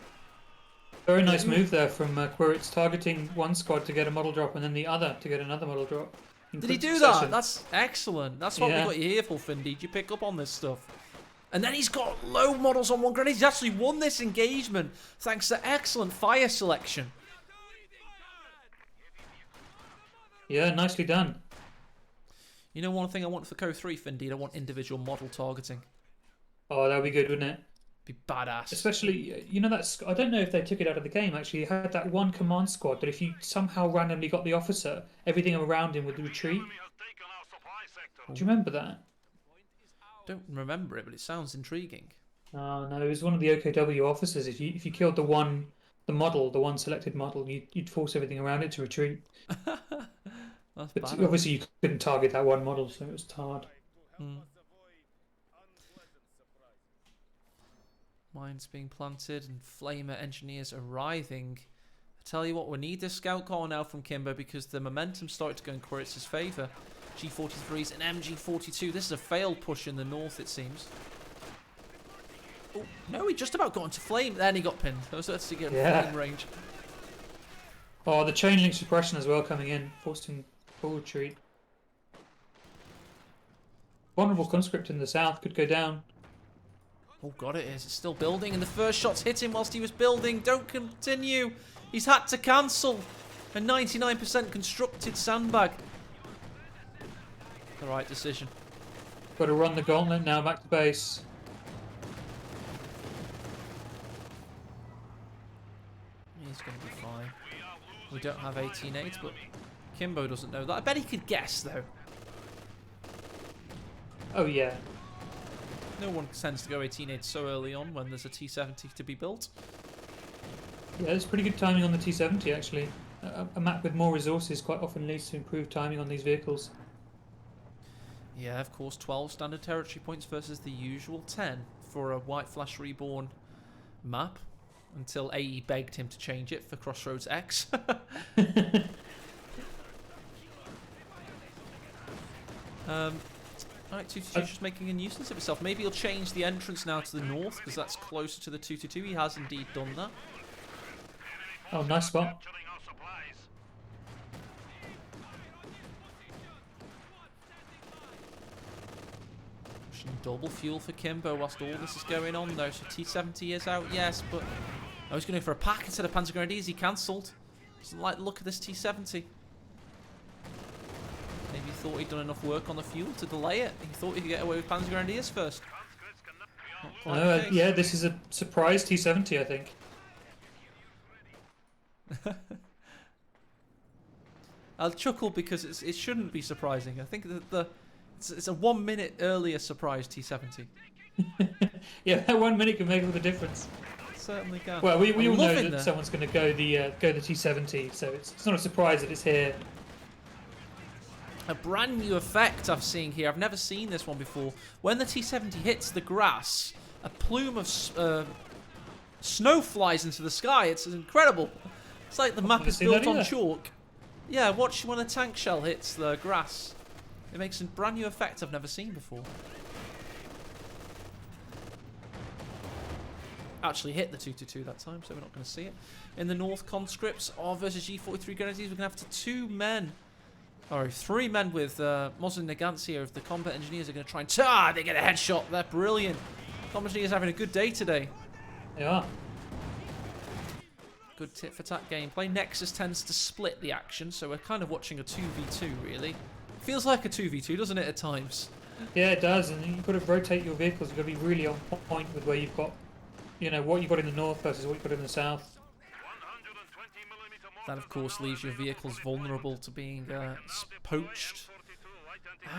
Very nice move there from Quiritz, targeting one squad to get a model drop and then the other to get another model drop. Did he do that? That's excellent. That's what we got you here for, Findy. Did you pick up on this stuff? And then he's got low models on one grenade. He's actually won this engagement thanks to excellent fire selection. Yeah, nicely done. You know one thing I want for CoH2, Findy? I want individual model targeting. Oh, that would be good, wouldn't it? Be badass. Especially, you know, that's, I don't know if they took it out of the game, actually. You had that one command squad that if you somehow randomly got the officer, everything around him would retreat. Do you remember that? Don't remember it, but it sounds intriguing. Oh, no, it was one of the OKW officers. If you killed the one selected model, you'd force everything around it to retreat. That's but bad. obviously you couldn't target that one model, so it was tarred. Mines being planted and flamer engineers arriving. I tell you what, we need this scout call now from Kimbo because the momentum started to go in Quiritz's favour. G43s and MG42. This is a failed push in the north, it seems. Oh, no, he just about got into flame. Then he got pinned. So that's to get flame range. Oh, the chain link suppression as well coming in, forced him full retreat. Vulnerable conscript in the south could go down. Oh god, it is. It's still building, and the first shots hit him whilst he was building. Don't continue. He's had to cancel. A 99% constructed sandbag. The right decision. Got to run the gauntlet now back to base. He's going to be fine. We don't have 18-8, but Kimbo doesn't know that. I bet he could guess, though. Oh, yeah. No one tends to go 18-8 so early on when there's a T70 to be built. Yeah, there's pretty good timing on the T70, actually. A map with more resources quite often leads to improved timing on these vehicles. Yeah, of course, 12 standard territory points versus the usual 10 for a White Flash Reborn map. Until AE begged him to change it for Crossroads X. Alright, 222 just making a nuisance of himself. Maybe he'll change the entrance now to the north, because that's closer to the 222. He has indeed done that. Oh, nice spot. Pushing double fuel for Kimbo whilst all this is going on, though. So T70 is out, yes, but... I was going for a pack instead of Panzer Grenadiers. He cancelled. Doesn't like the look of this T70. Maybe he thought he'd done enough work on the fuel to delay it. He thought he could get away with Panzer Grenadiers first. Yeah, this is a surprise T70, I think. I'll chuckle because it shouldn't be surprising. I think that it's a 1 minute earlier surprise T70. Yeah, that 1 minute can make all the difference. Certainly can. Well, we all know that someone's going to go the T70, so it's not a surprise that it's here. A brand new effect I've seen here. I've never seen this one before. When the T70 hits the grass, a plume of snow flies into the sky. It's incredible. It's like the map is built on chalk. Yeah, watch when a tank shell hits the grass. It makes a brand new effect I've never seen before. Actually hit the 222 that time, so we're not going to see it. In the north, conscripts versus G43 Grenadiers. We're going to have three men with Moslin Nagancia of the combat engineers are going to try and... they get a headshot. They're brilliant. Combat engineers having a good day today. Yeah. Good tit for tat gameplay. Nexus tends to split the action, so we're kind of watching a 2v2, really. Feels like a 2v2, doesn't it, at times? Yeah, it does, and you've got to rotate your vehicles. You've got to be really on point with where you've got, you know, what you've got in the north versus what you've got in the south. That, of course, leaves your vehicles vulnerable to being poached.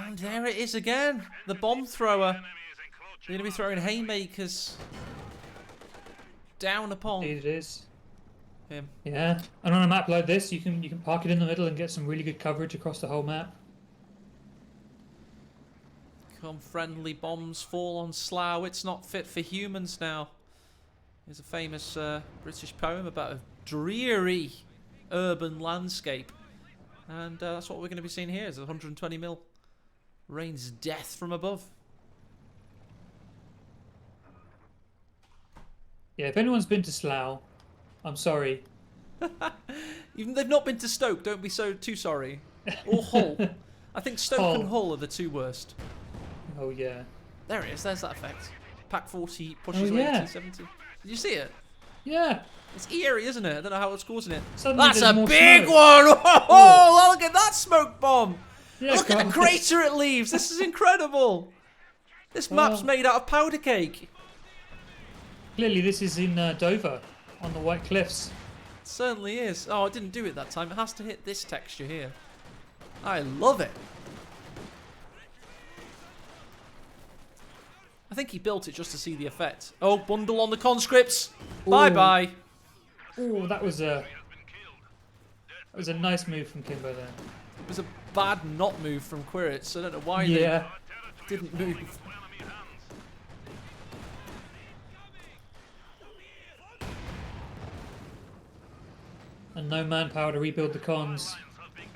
And there it is again. The bomb thrower. They're going to be throwing haymakers down upon Indeed it is. him. Yeah, and on a map like this, you can park it in the middle and get some really good coverage across the whole map. Come friendly bombs fall on Slough. It's not fit for humans now. There's a famous British poem about a dreary urban landscape, and that's what we're going to be seeing here. Is a 120mm Rains death from above. Yeah, if anyone's been to Slough, I'm sorry. Even they've not been to Stoke, don't be too sorry. Or Hull. I think Stoke and Hull are the two worst. Oh, yeah. There it is, there's that effect. Pack 40 pushes away to T70. Did you see it? Yeah. It's eerie, isn't it? I don't know how it's causing it. Suddenly That's there's a more big smoke. one! Oh, look at that smoke bomb! Yeah, Look at the crater it leaves! This is incredible! This map's made out of powder cake. Clearly, this is in Dover, on the White Cliffs. It certainly is. Oh, it didn't do it that time. It has to hit this texture here. I love it. I think he built it just to see the effect. Oh, bundle on the conscripts. Bye-bye. Oh, that was a nice move from Kimbo there. It was a bad not move from Quiritz. I don't know why Yeah. they didn't move. And no manpower to rebuild the cons.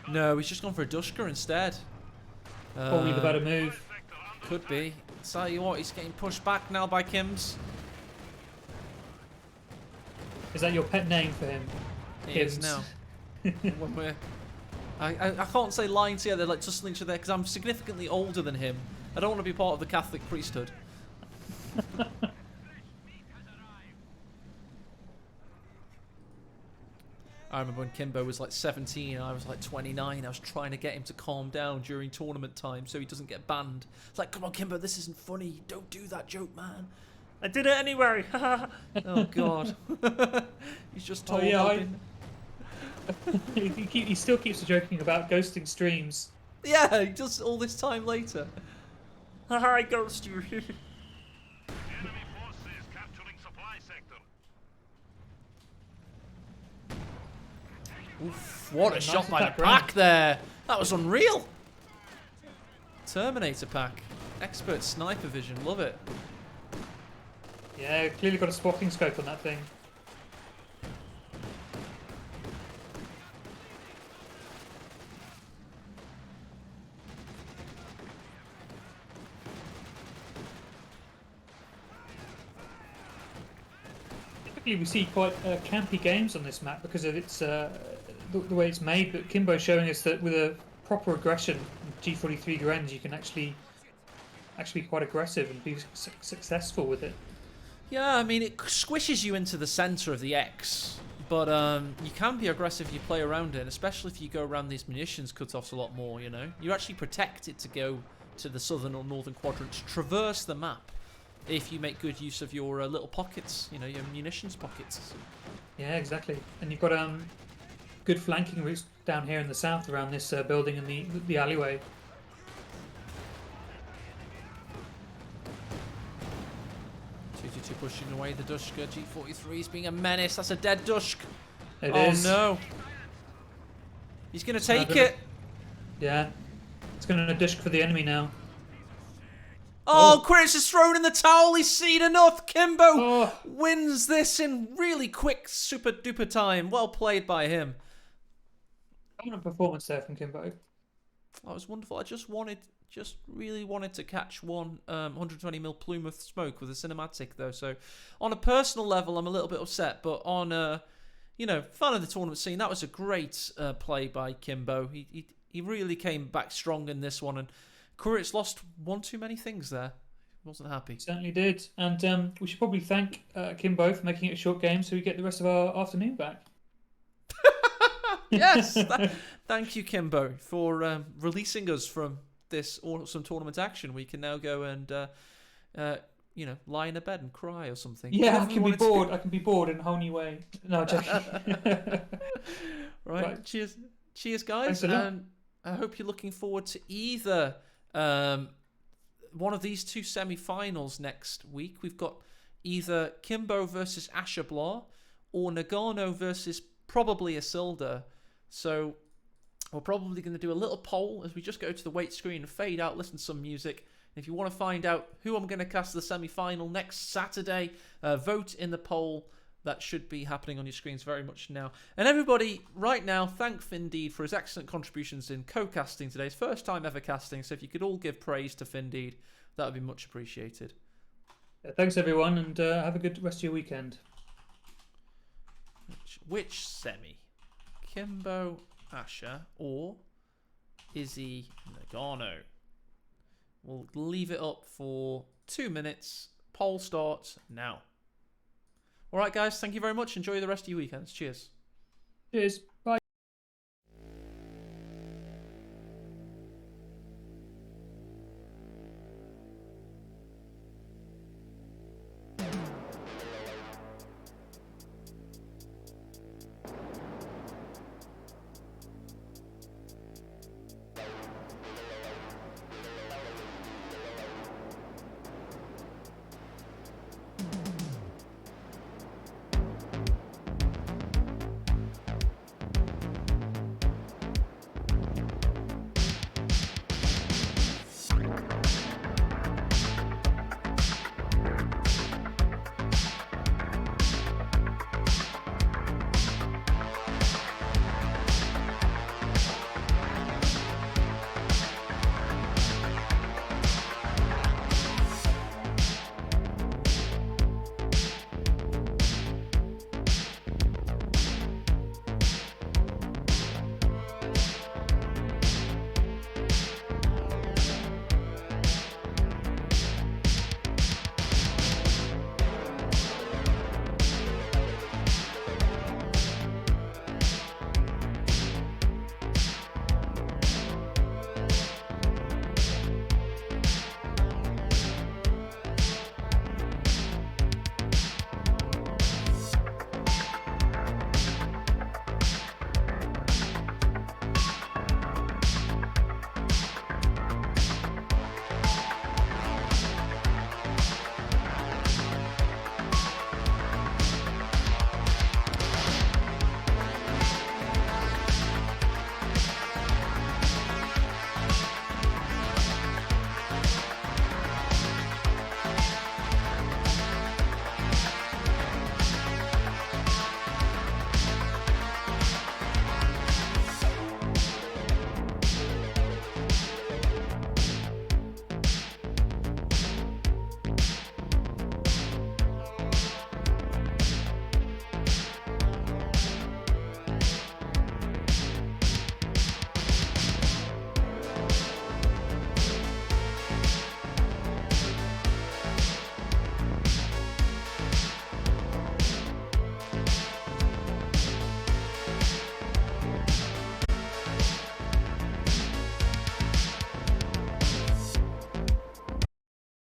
No, he's just gone for a Dushka instead. Probably the better move. Could be. Tell you what, he's getting pushed back now by Kims. Is that your pet name for him? He is now. When we're, I can't say lines here, they're like tussling each other because I'm significantly older than him. I don't want to be part of the Catholic priesthood. I remember when Kimbo was like 17 and I was like 29. I was trying to get him to calm down during tournament time so he doesn't get banned. It's like, come on, Kimbo, this isn't funny. Don't do that joke, man. I did it anyway. Oh, God. He's just told. He still keeps joking about ghosting streams. Yeah, he does all this time later. I ghost you. Enemy forces capturing supply sector. Oof, what a Nice shot by the attack round. pack there. That was unreal. Terminator pack. Expert sniper vision. Love it. Yeah, clearly got a spotting scope on that thing. Typically we see quite campy games on this map because of its the way it's made, but Kimbo's showing us that with a proper aggression, G43 Grands, you can actually be quite aggressive and be successful with it. Yeah, I mean, it squishes you into the center of the X, but you can be aggressive if you play around it, especially if you go around these munitions cutoffs a lot more, you know? You actually protect it to go to the southern or northern quadrants, traverse the map, if you make good use of your little pockets, you know, your munitions pockets. Yeah, exactly. And you've got good flanking routes down here in the south around this building and the alleyway. Pushing away the Dushka. G43 is being a menace. That's a dead Dushk. It is. Oh no. He's going to take it. Yeah. It's going to dusk for the enemy now. Oh, Quiritz has thrown in the towel. He's seen enough. Kimbo wins this in really quick, super duper time. Well played by him. Dominant performance there from Kimbo. That was wonderful. I just really wanted to catch one 120mm Plymouth smoke with a cinematic though. So on a personal level, I'm a little bit upset, but on fan of the tournament scene, that was a great play by Kimbo. He really came back strong in this one, and Quiritz lost one too many things there. Wasn't happy. Certainly did. And we should probably thank Kimbo for making it a short game so we get the rest of our afternoon back. Yes. Thank you, Kimbo, for releasing us from this awesome tournament action. We can now go and lie in a bed and cry or something. Yeah, I can be bored. I can be bored in a whole new way. No, I'm joking. Right. Cheers, guys. And I hope you're looking forward to either one of these two semi-finals next week. We've got either Kimbo versus Ashablar or Nagano versus probably Isilda. So we're probably going to do a little poll as we just go to the wait screen and fade out, listen to some music. And if you want to find out who I'm going to cast the semi-final next Saturday, vote in the poll that should be happening on your screens very much now. And everybody, right now, thank Findeed for his excellent contributions in co-casting today. His first time ever casting, so if you could all give praise to Findeed, that would be much appreciated. Thanks, everyone, and have a good rest of your weekend. Which semi? Kimbo, Asher, or Izzy Nagano? We'll leave it up for 2 minutes. Poll starts now. All right, guys, thank you very much. Enjoy the rest of your weekends. Cheers. Cheers.